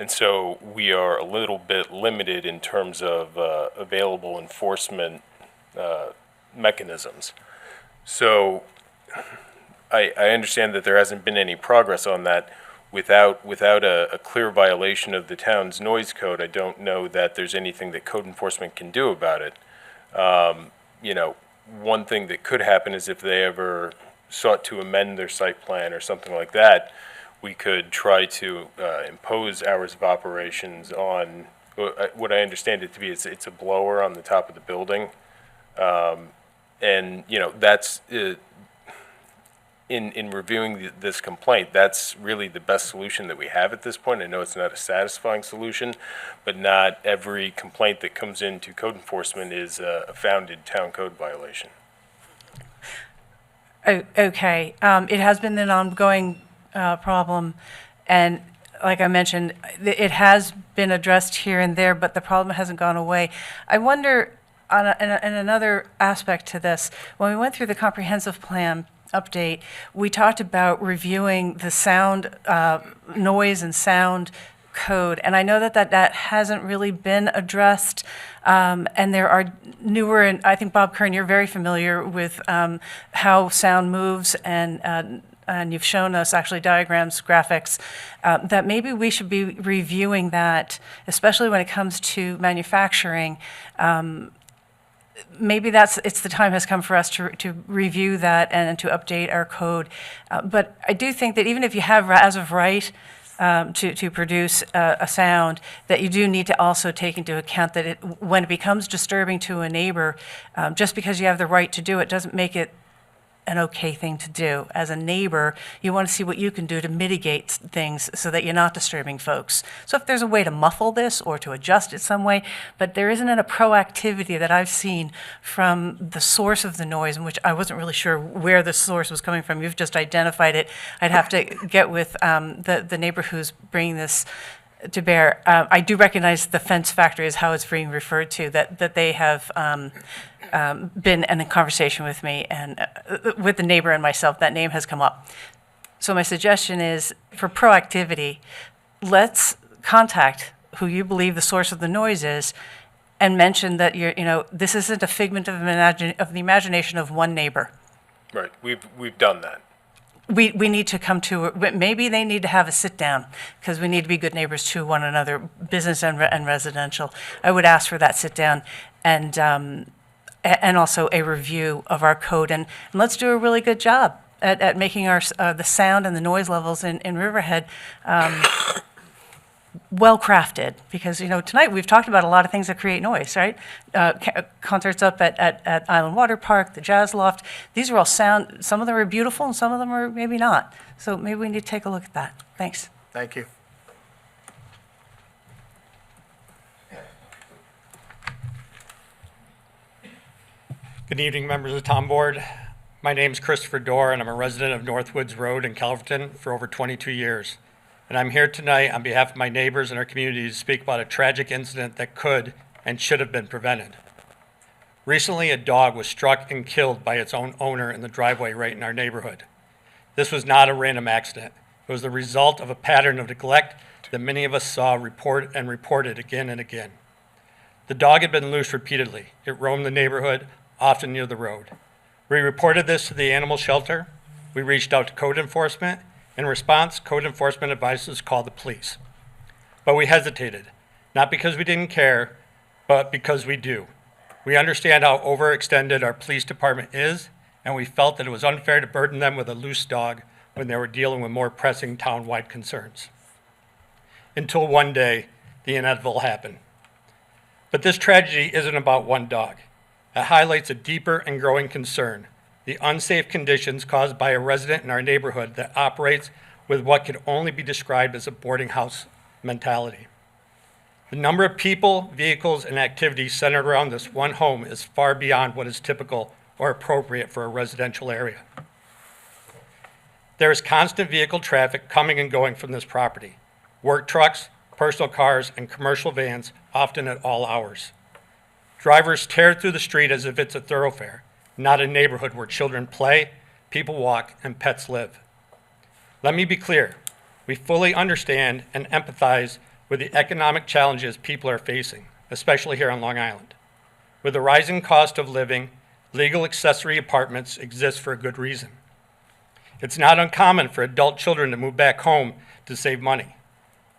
And so we are a little bit limited in terms of available enforcement mechanisms. So I understand that there hasn't been any progress on that. Without a clear violation of the town's noise code, I don't know that there's anything that code enforcement can do about it. One thing that could happen is if they ever sought to amend their site plan or something like that, we could try to impose hours of operations on what I understand it to be. It's a blower on the top of the building. And that's in reviewing this complaint, that's really the best solution that we have at this point. I know it's not a satisfying solution, but not every complaint that comes into code enforcement is a founded town code violation. Okay. It has been an ongoing problem, and like I mentioned, it has been addressed here and there, but the problem hasn't gone away. I wonder, in another aspect to this, when we went through the comprehensive plan update, we talked about reviewing the sound, noise and sound code, and I know that hasn't really been addressed, and there are newer, and I think, Bob Kern, you're very familiar with how sound moves, and you've shown us actually diagrams, graphics, that maybe we should be reviewing that, especially when it comes to manufacturing. Maybe it's the time has come for us to review that and to update our code. But I do think that even if you have as of right to produce a sound, that you do need to also take into account that when it becomes disturbing to a neighbor, just because you have the right to do it doesn't make it an okay thing to do. As a neighbor, you want to see what you can do to mitigate things so that you're not disturbing folks. So if there's a way to muffle this or to adjust it some way, but there isn't a proactivity that I've seen from the source of the noise, in which I wasn't really sure where the source was coming from. You've just identified it. I'd have to get with the neighbor who's bringing this to bear. I do recognize the fence factory is how it's being referred to, that they have been in a conversation with me and with the neighbor and myself. That name has come up. So my suggestion is, for proactivity, let's contact who you believe the source of the noise is and mention that this isn't a figment of the imagination of one neighbor. Right. We've done that. We need to come to, maybe they need to have a sit-down, because we need to be good neighbors to one another, business and residential. I would ask for that sit-down and also a review of our code. And let's do a really good job at making our the sound and the noise levels in Riverhead well-crafted. Because, tonight we've talked about a lot of things that create noise, right? Concerts up at Island Water Park, the Jazz Loft. These are all sound. Some of them are beautiful and some of them are maybe not. So maybe we need to take a look at that. Thanks. Thank you. Good evening, members of the town board. My name is Christopher Dorr, and I'm a resident of Northwoods Road in Calverton for over 22 years. And I'm here tonight on behalf of my neighbors and our community to speak about a tragic incident that could and should have been prevented. Recently, a dog was struck and killed by its own owner in the driveway right in our neighborhood. This was not a random accident. It was the result of a pattern of neglect that many of us saw reported again and again. The dog had been loose repeatedly. It roamed the neighborhood, often near the road. We reported this to the animal shelter. We reached out to code enforcement. In response, code enforcement advised us to call the police. But we hesitated, not because we didn't care, but because we do. We understand how overextended our police department is, and we felt that it was unfair to burden them with a loose dog when they were dealing with more pressing town-wide concerns. Until one day, the inevitable happened. But this tragedy isn't about one dog. It highlights a deeper and growing concern, the unsafe conditions caused by a resident in our neighborhood that operates with what can only be described as a boarding house mentality. The number of people, vehicles, and activities centered around this one home is far beyond what is typical or appropriate for a residential area. There is constant vehicle traffic coming and going from this property. Work trucks, personal cars, and commercial vans, often at all hours. Drivers tear through the street as if it's a thoroughfare, not a neighborhood where children play, people walk, and pets live. Let me be clear. We fully understand and empathize with the economic challenges people are facing, especially here on Long Island. With the rising cost of living, legal accessory apartments exist for a good reason. It's not uncommon for adult children to move back home to save money.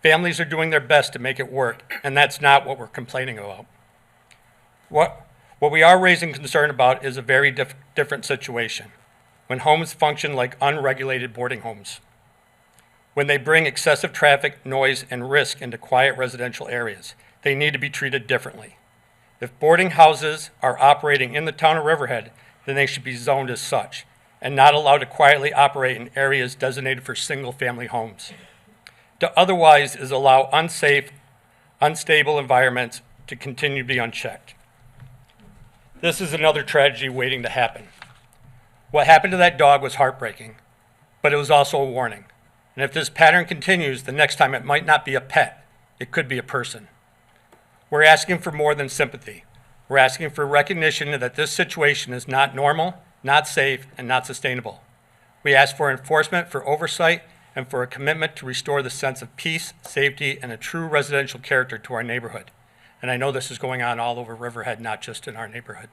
Families are doing their best to make it work, and that's not what we're complaining about. What we are raising concern about is a very different situation, when homes function like unregulated boarding homes. When they bring excessive traffic, noise, and risk into quiet residential areas, they need to be treated differently. If boarding houses are operating in the town of Riverhead, then they should be zoned as such, and not allowed to quietly operate in areas designated for single-family homes. To otherwise is allow unsafe, unstable environments to continue to be unchecked. This is another tragedy waiting to happen. What happened to that dog was heartbreaking, but it was also a warning. And if this pattern continues, the next time it might not be a pet, it could be a person. We're asking for more than sympathy. We're asking for recognition that this situation is not normal, not safe, and not sustainable. We ask for enforcement, for oversight, and for a commitment to restore the sense of peace, safety, and a true residential character to our neighborhood. And I know this is going on all over Riverhead, not just in our neighborhood.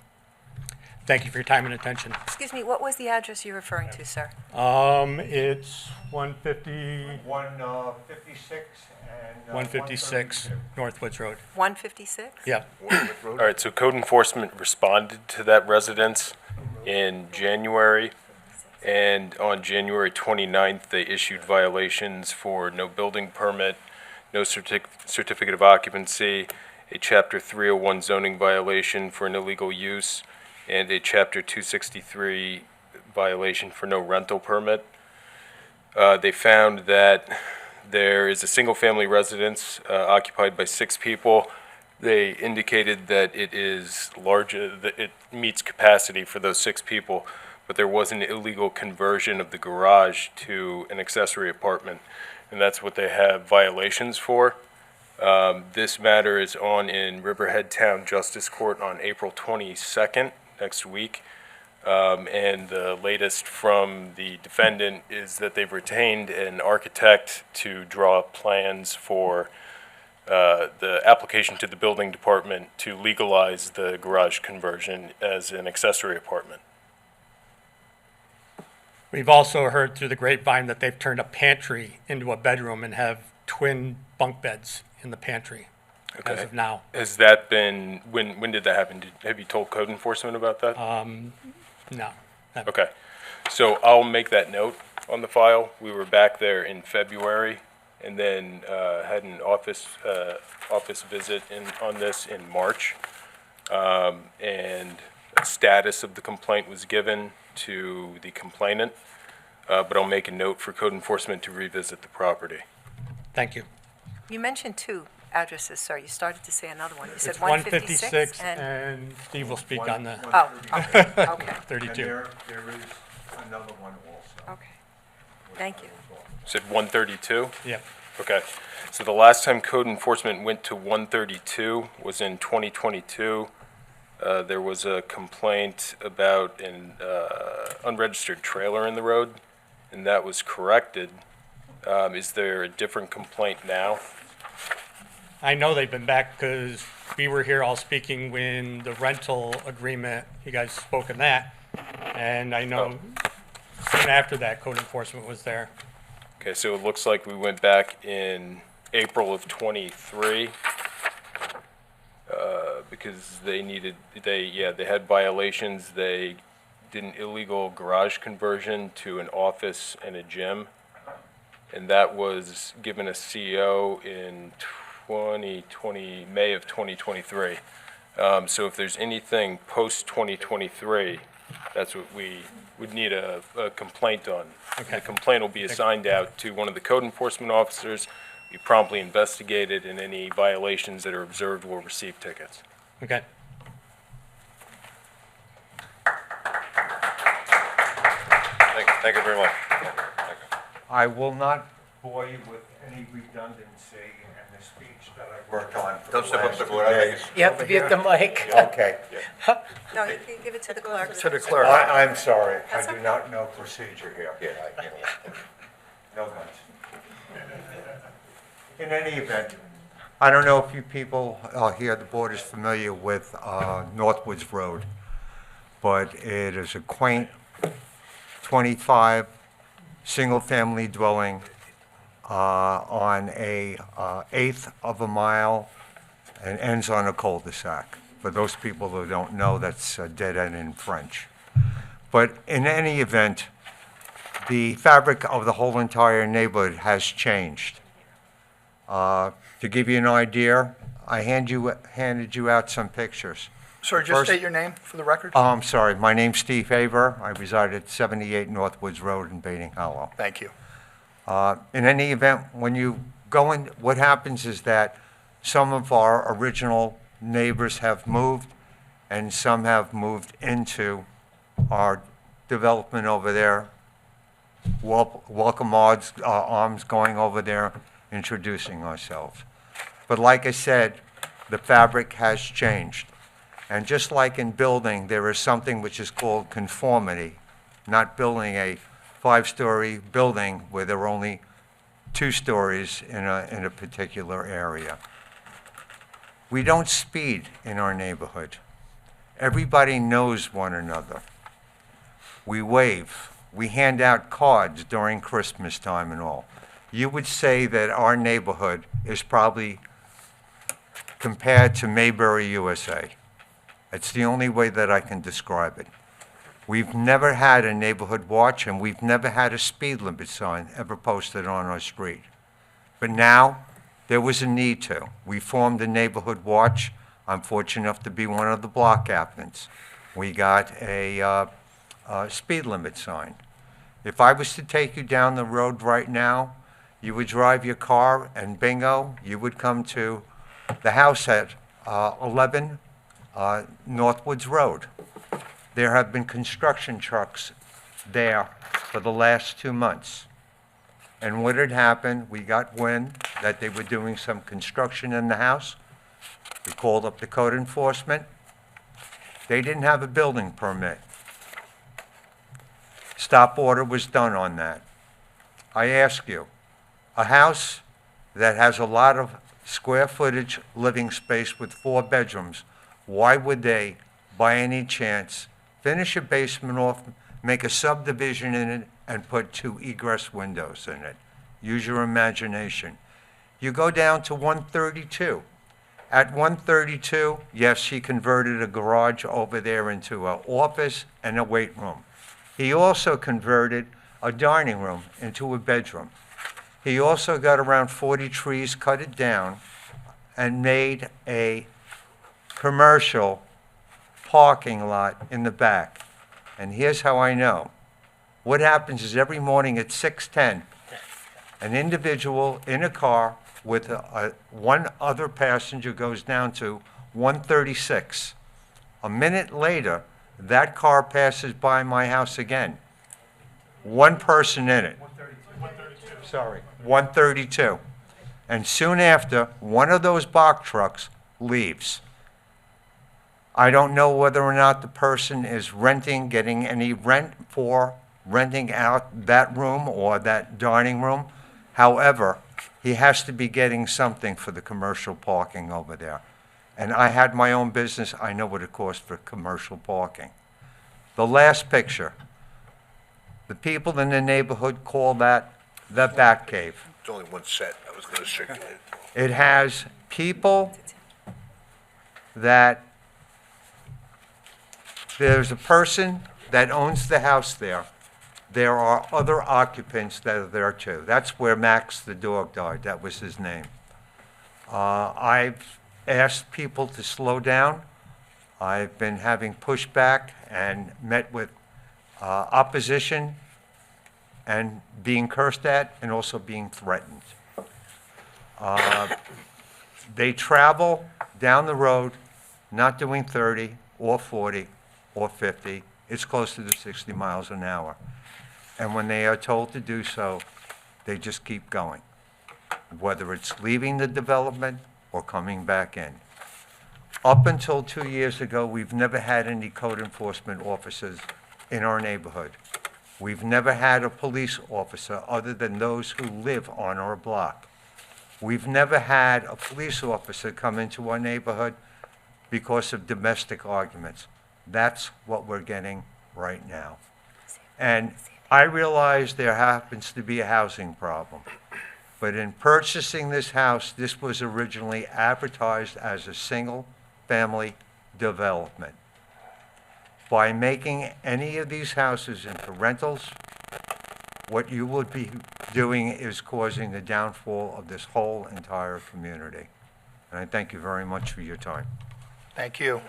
Thank you for your time and attention. Excuse me, what was the address you're referring to, sir? It's 156 and 156 Northwoods Road. 156? Yeah. All right, so code enforcement responded to that residence in January, and on January 29th, they issued violations for no building permit, no certificate of occupancy, a Chapter 301 zoning violation for an illegal use, and a Chapter 263 violation for no rental permit. They found that there is a single-family residence occupied by 6 people. They indicated that it is larger, that it meets capacity for those 6 people, but there was an illegal conversion of the garage to an accessory apartment, and that's what they have violations for. This matter is on in Riverhead Town Justice Court on April 22nd, next week. And the latest from the defendant is that they've retained an architect to draw up plans for the application to the building department to legalize the garage conversion as an accessory apartment. We've also heard through the grapevine that they've turned a pantry into a bedroom and have twin bunk beds in the pantry as of now. Has that been, when did that happen? Have you told code enforcement about that? No. Okay, so I'll make that note on the file. We were back there in February, and then had an office visit on this in March, and a status of the complaint was given to the complainant, but I'll make a note for code enforcement to revisit the property. Thank you. You mentioned 2 addresses, sir. You started to say another one. You said It's 156 and Steve will speak on the Oh, okay, okay, 32. And there is another one also. okay. Thank you. Said 132? Yep. Okay, so the last time code enforcement went to 132 was in 2022. There was a complaint about an unregistered trailer in the road, and that was corrected. Is there a different complaint now? I know they've been back because we were here all speaking when the rental agreement, you guys spoke on that. And I know soon after that, code enforcement was there. Okay, so it looks like we went back in April of '23. because they had violations. They did an illegal garage conversion to an office and a gym, and that was given a CO in May of 2023. So if there's anything post-2023, that's what we would need a complaint on. Okay. The complaint will be assigned out to one of the code enforcement officers, be promptly investigated, and any violations that are observed will receive tickets. Okay. Thank you very much. I will not bore you with any redundancy in the speech that I worked on for Don't the step up last to few the podium. days. You have to be at the mic. Okay. No, you can give it to the clerk. To the clerk. I'm sorry, That's I do okay. not know procedure here. No guns. In any event, I don't know if you people here, the board is familiar with Northwoods Road, but it is a quaint 25 single-family dwelling on a eighth of a mile and ends on a cul-de-sac. For those people who don't know, that's a dead end in French. But in any event, the fabric of the whole entire neighborhood has changed. To give you an idea, I handed you out some pictures. Sir, just First- state your name for the record. Oh, I'm sorry, my name's Steve Haver. I reside at 78 Northwoods Road in Baiting Hollow. Thank you. In any event, when you go in, what happens is that some of our original neighbors have moved, and some have moved into our development over there. Welcome arms going over there, introducing ourselves. But like I said, the fabric has changed. And just like in building, there is something which is called conformity, not building a 5-story building where there are only 2 stories in a particular area. We don't speed in our neighborhood. Everybody knows one another. We wave. We hand out cards during Christmas time and all. You would say that our neighborhood is probably compared to Mayberry, USA. It's the only way that I can describe it. We've never had a neighborhood watch, and we've never had a speed limit sign ever posted on our street. But now, there was a need to. We formed a neighborhood watch. I'm fortunate enough to be one of the block captains. We got a speed limit sign. If I was to take you down the road right now, you would drive your car, and bingo, you would come to the house at 11 Northwoods Road. There have been construction trucks there for the last 2 months. And what had happened, we got wind that they were doing some construction in the house. We called up the code enforcement. They didn't have a building permit. Stop order was done on that. I ask you, a house that has a lot of square footage living space with 4 bedrooms, why would they, by any chance, finish a basement off, make a subdivision in it, and put 2 egress windows in it? Use your imagination. You go down to 132. At 132, yes, he converted a garage over there into an office and a weight room. He also converted a dining room into a bedroom. He also got around 40 trees, cut it down, and made a commercial parking lot in the back. And here's how I know. What happens is every morning at 6:10, an individual in a car with one other passenger goes down to 136. A minute later, that car passes by my house again. 1 person in it. 132. And soon after, one of those box trucks leaves. I don't know whether or not the person is getting any rent for renting out that room or that dining room. However, he has to be getting something for the commercial parking over there. And I had my own business. I know what it costs for commercial parking. The last picture. The people in the neighborhood call that the Bat Cave. It's only one set. I was going to circulate. It has people that There's a person that owns the house there. There are other occupants that are there too. That's where Max the dog died. That was his name. I've asked people to slow down. I've been having pushback and met with opposition and being cursed at and also being threatened. They travel down the road, not doing 30 or 40 or 50. It's closer to 60 miles an hour. And when they are told to do so, they just keep going, whether it's leaving the development or coming back in. Up until 2 years ago, we've never had any code enforcement officers in our neighborhood. We've never had a police officer other than those who live on our block. We've never had a police officer come into our neighborhood because of domestic arguments. That's what we're getting right now. And I realize there happens to be a housing problem. But in purchasing this house, this was originally advertised as a single-family development. By making any of these houses into rentals, what you would be doing is causing the downfall of this whole entire community. And I thank you very much for your time. Thank you.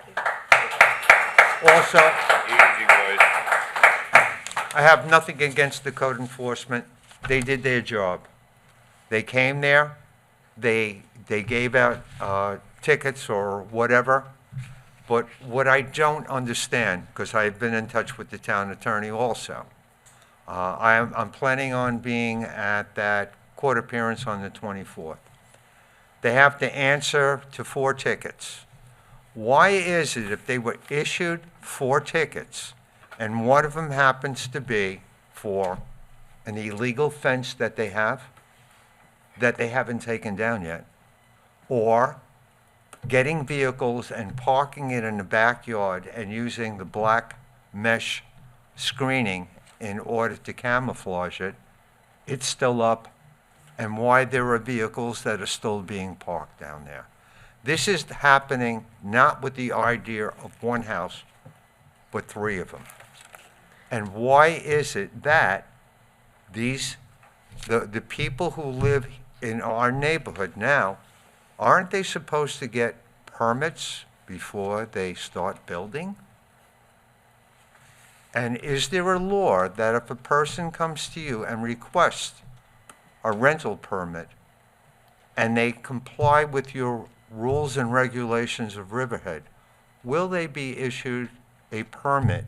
Also, Easy, boys. I have nothing against the code enforcement. They did their job. They came there, they gave out tickets or whatever. But what I don't understand, because I've been in touch with the town attorney also, I'm planning on being at that court appearance on the 24th. They have to answer to 4 tickets. Why is it if they were issued 4 tickets, and one of them happens to be for an illegal fence that they haven't taken down yet, or getting vehicles and parking it in the backyard and using the black mesh screening in order to camouflage it, it's still up, and why there are vehicles that are still being parked down there. This is happening not with the idea of one house, but 3 of them. And why is it that the people who live in our neighborhood now, aren't they supposed to get permits before they start building? And is there a law that if a person comes to you and requests a rental permit and they comply with your rules and regulations of Riverhead, will they be issued a permit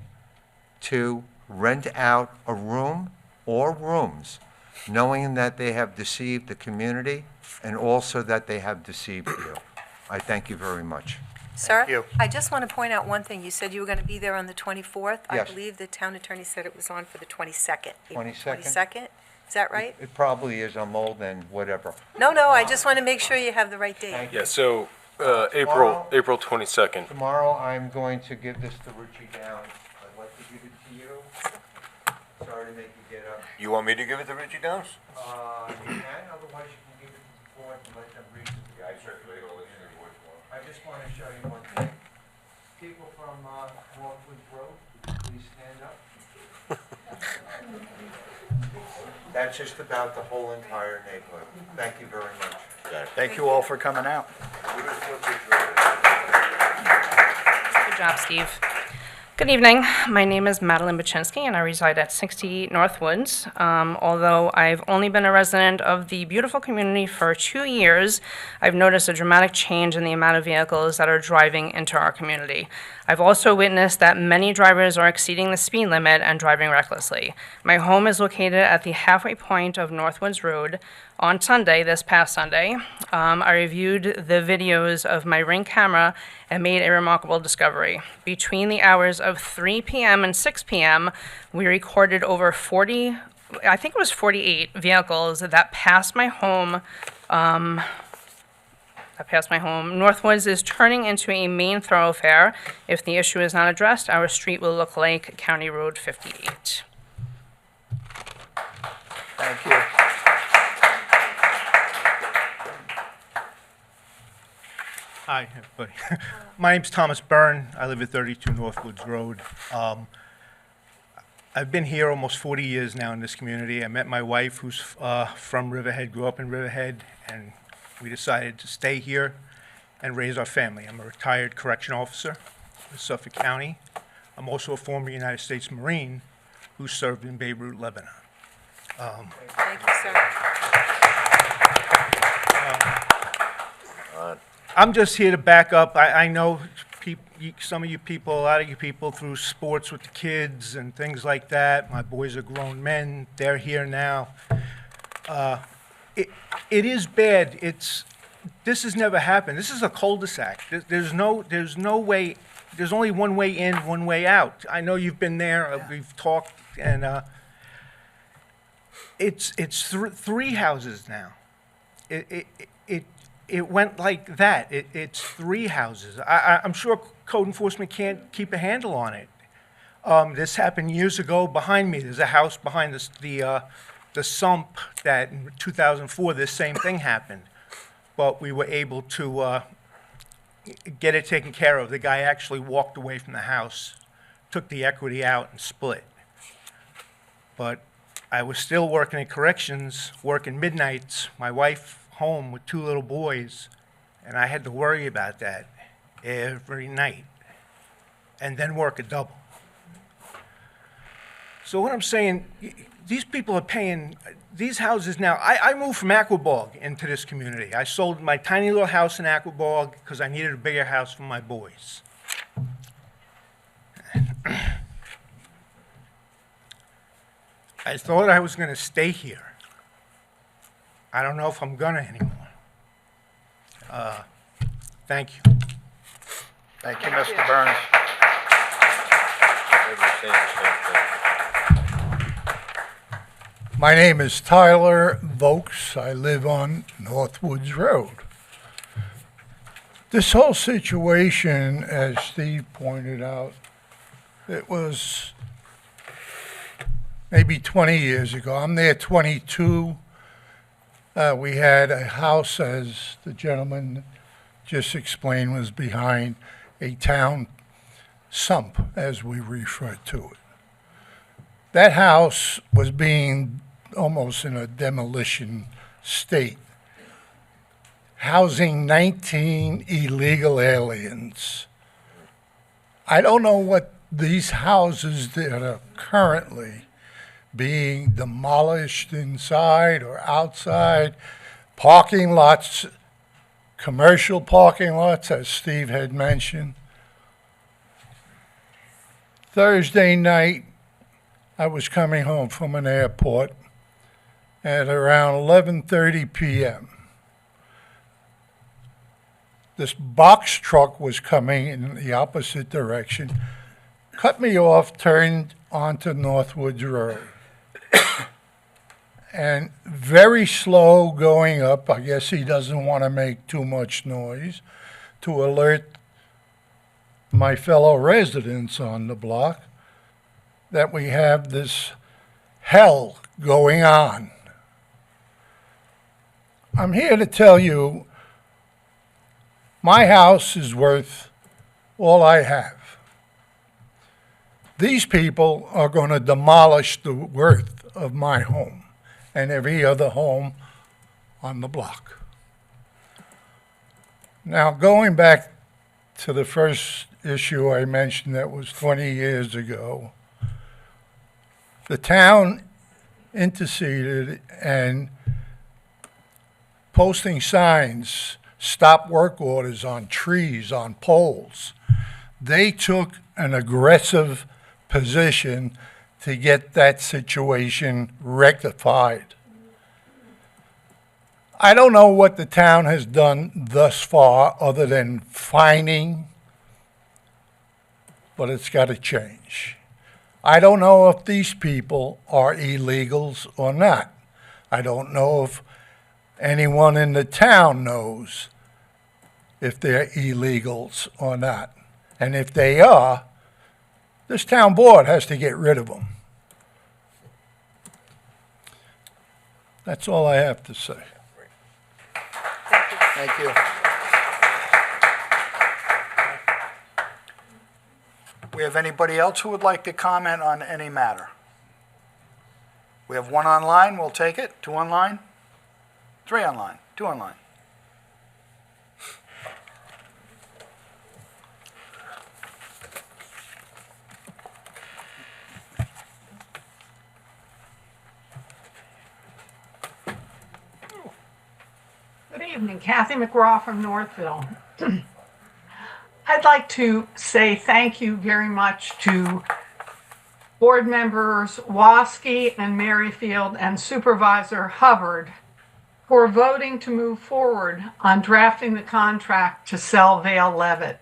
to rent out a room or rooms, knowing that they have deceived the community and also that they have deceived you? I thank you very much. Sir? you. I just want to point out one thing. You said you were going to be there on the 24th. I Yes. believe the town attorney said it was on for the 22nd. April 22nd? 22nd? Is that right? It probably is, I'm old and whatever. No, I just want to make sure you have the right date. Yeah, so Tomorrow- April 22nd. Tomorrow, I'm going to give this to Richie Downs. I'd like to give it to you. Sorry to make you get up. You want me to give it to Richie Downs? You can, otherwise you can give it to the board and let them read it. I certainly will listen to your voice. I just want to show you one thing. People from Northwoods Road, please stand up. That's just about the whole entire neighborhood. Thank you very much. Thank you all for coming out. Good job, Steve. Good evening. My name is Madeline Baczynski, and I reside at 68 Northwoods. Although I've only been a resident of the beautiful community for 2 years, I've noticed a dramatic change in the amount of vehicles that are driving into our community. I've also witnessed that many drivers are exceeding the speed limit and driving recklessly. My home is located at the halfway point of Northwoods Road. On Sunday, this past Sunday, I reviewed the videos of my Ring camera and made a remarkable discovery. Between the hours of 3 p.m. and 6 p.m., we recorded over 48 vehicles that passed my home. Northwoods is turning into a main thoroughfare. If the issue is not addressed, our street will look like County Road 58. Thank you. Hi, everybody. My name's Thomas Byrne. I live at 32 Northwoods Road. I've been here almost 40 years now in this community. I met my wife, who's from Riverhead, grew up in Riverhead, and we decided to stay here and raise our family. I'm a retired correction officer in Suffolk County. I'm also a former United States Marine who served in Beirut, Lebanon. Thank you, sir. I'm just here to back up. I know some of you people, a lot of you people through sports with the kids and things like that. My boys are grown men. They're here now. It is bad. This has never happened. This is a cul-de-sac. There's no way. There's only one way in, one way out. I know you've been there. We've talked, and it's three houses now. It went like that. It's three houses. I'm sure code enforcement can't keep a handle on it. This happened years ago behind me. There's a house behind the sump that in 2004 this same thing happened, but we were able to get it taken care of. The guy actually walked away from the house, took the equity out, and split. But I was still working in corrections, working midnights. My wife home with two little boys, and I had to worry about that every night, and then work a double. So what I'm saying, these people are paying, these houses now, I moved from Aquabog into this community. I sold my tiny little house in Aquabog because I needed a bigger house for my boys. I thought I was gonna stay here. I don't know if I'm gonna anymore. Thank you. Thank you, Mr. Burns. My name is Tyler Vokes. I live on Northwoods Road. This whole situation, as Steve pointed out, it was maybe 20 years ago. I'm there 22. We had a house, as the gentleman just explained, was behind a town sump, as we refer to it. That house was being almost in a demolition state, housing 19 illegal aliens. I don't know what these houses that are currently being demolished inside or outside, parking lots, commercial parking lots, as Steve had mentioned. Thursday night, I was coming home from an airport at around 11:30 p.m. This box truck was coming in the opposite direction, cut me off, turned onto Northwoods Road. And very slow going up. I guess he doesn't want to make too much noise to alert my fellow residents on the block that we have this hell going on. I'm here to tell you my house is worth all I have. These people are going to demolish the worth of my home and every other home on the block. Now, going back to the first issue I mentioned that was 20 years ago, the town interceded and posting signs, stop work orders on trees, on poles. They took an aggressive position to get that situation rectified. I don't know what the town has done thus far other than fining, but it's got to change. I don't know if these people are illegals or not. I don't know if anyone in the town knows if they're illegals or not. And if they are, this town board has to get rid of them. That's all I have to say. Thank you. We have anybody else who would like to comment on any matter? We have one online, we'll take it. Two online? Three online, two online. Good evening, Kathy McGraw from Northville. I'd like to say thank you very much to board members Waskey and Merrifield and Supervisor Hubbard for voting to move forward on drafting the contract to sell Vale Levitt.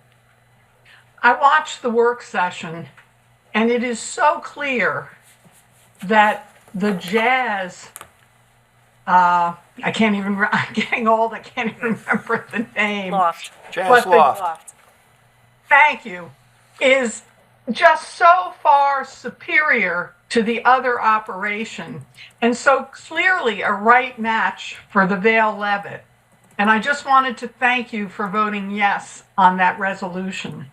I watched the work session, and it is so clear that the Jazz, I'm getting old, I can't even remember the name. Loft. Jazz Loft. Thank you, is just so far superior to the other operation, and so clearly a right match for the Vale Levitt. And I just wanted to thank you for voting yes on that resolution.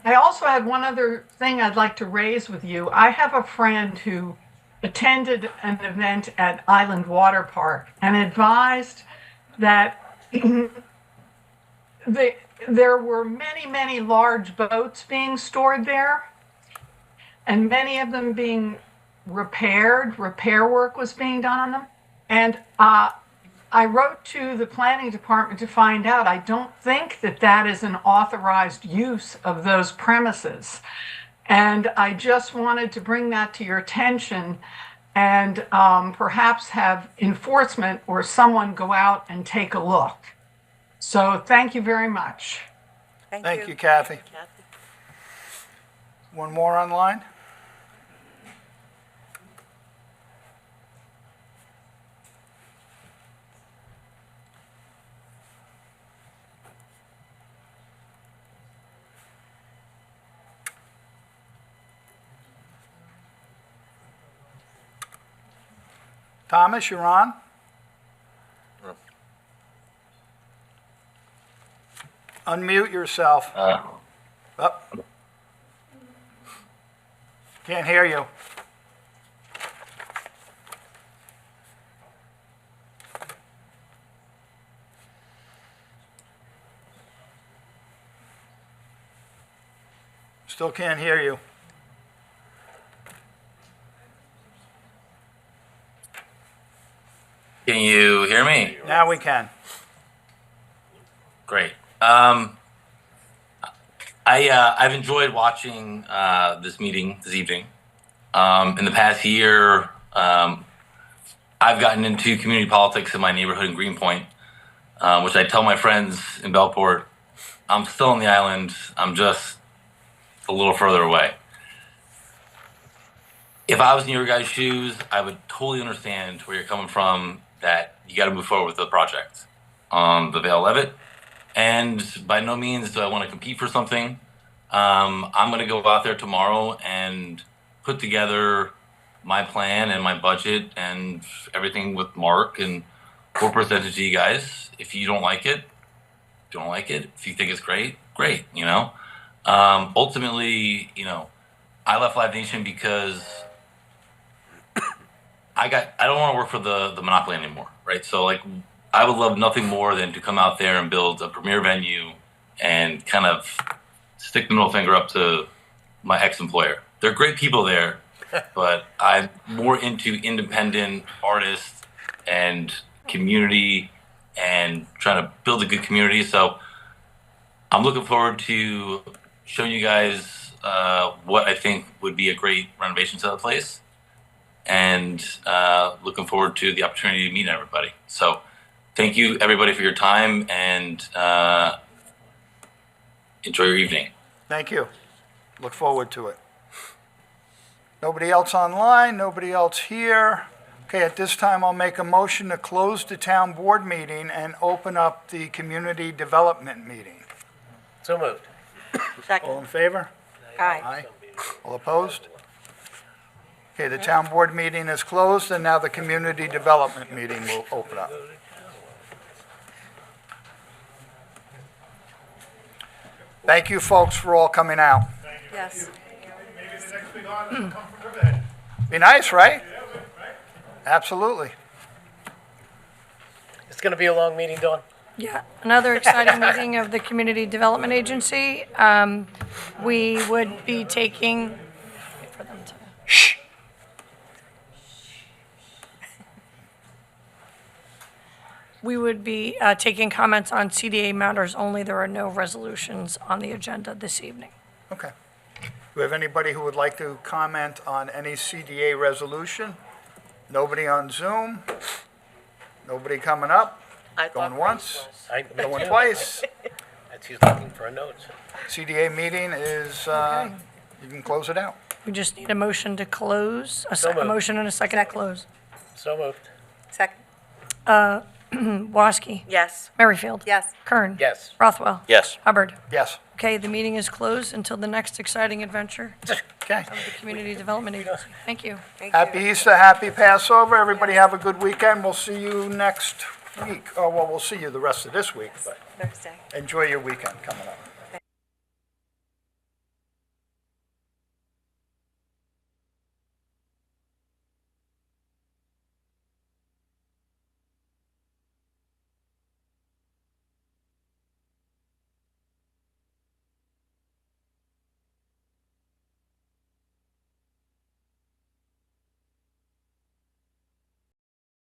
I also had one other thing I'd like to raise with you. I have a friend who attended an event at Island Water Park and advised that there were many, many large boats being stored there, and many of them being repaired. Repair work was being done on them. And I wrote to the planning department to find out. I don't think that that is an authorized use of those premises. And I just wanted to bring that to your attention and perhaps have enforcement or someone go out and take a look. So thank you very much. Thank you, Kathy. One more online? Thomas, you're on? Unmute yourself. Up. Can't hear you. Still can't hear you. Can you hear me? Now we can. Great. I've enjoyed watching this meeting this evening. In the past year, I've gotten into community politics in my neighborhood in Greenpoint, which I tell my friends in Bellport, I'm still on the island. I'm just a little further away. If I was in your guys' shoes, I would totally understand where you're coming from, that you got to move forward with the project on the Vale Levitt. And by no means do I want to compete for something. I'm going to go out there tomorrow and put together my plan and my budget and everything with Mark, and we'll present it to you guys. If you don't like it, don't like it. If you think it's great, great, you know. Ultimately, you know, I left Live Nation because I don't want to work for the monopoly anymore, right? So like, I would love nothing more than to come out there and build a premier venue and kind of stick the middle finger up to my ex-employer. They're great people there, but I'm more into independent artists and community and trying to build a good community. So I'm looking forward to showing you guys what I think would be a great renovation to the place, and looking forward to the opportunity to meet everybody. So thank you, everybody, for your time, and enjoy your evening. Thank you. Look forward to it. Nobody else online, nobody else here. Okay, at this time, I'll make a motion to close the town board meeting and open up the community development meeting. So moved. Second. All in favor? Aye. All opposed? Okay, the town board meeting is closed, and now the community development meeting will open up. Thank you, folks, for all coming out. Yes. Be nice, right? Absolutely. It's going to be a long meeting, Dawn. Yeah, another exciting meeting of the Community Development Agency. We would be taking, wait for them to. We would be taking comments on CDA matters only. There are no resolutions on the agenda this evening. Okay. Do we have anybody who would like to comment on any CDA resolution? Nobody on Zoom? Nobody coming up? Going once? Going twice? She's looking for a note. CDA meeting is, you can close it out. We just need a motion to close, So a moved. motion and a second to close. So moved. Second. Waski. Yes. Merrifield. Yes. Kern. Yes. Rothwell. Yes. Hubbard. Yes. Okay, the meeting is closed until the next exciting adventure Okay. of the Community Development Agency. Thank you. Happy Easter, happy Passover. Everybody have a good weekend. We'll see you next week. Oh, well, we'll see you the rest of this week, but Thursday. enjoy your weekend coming up.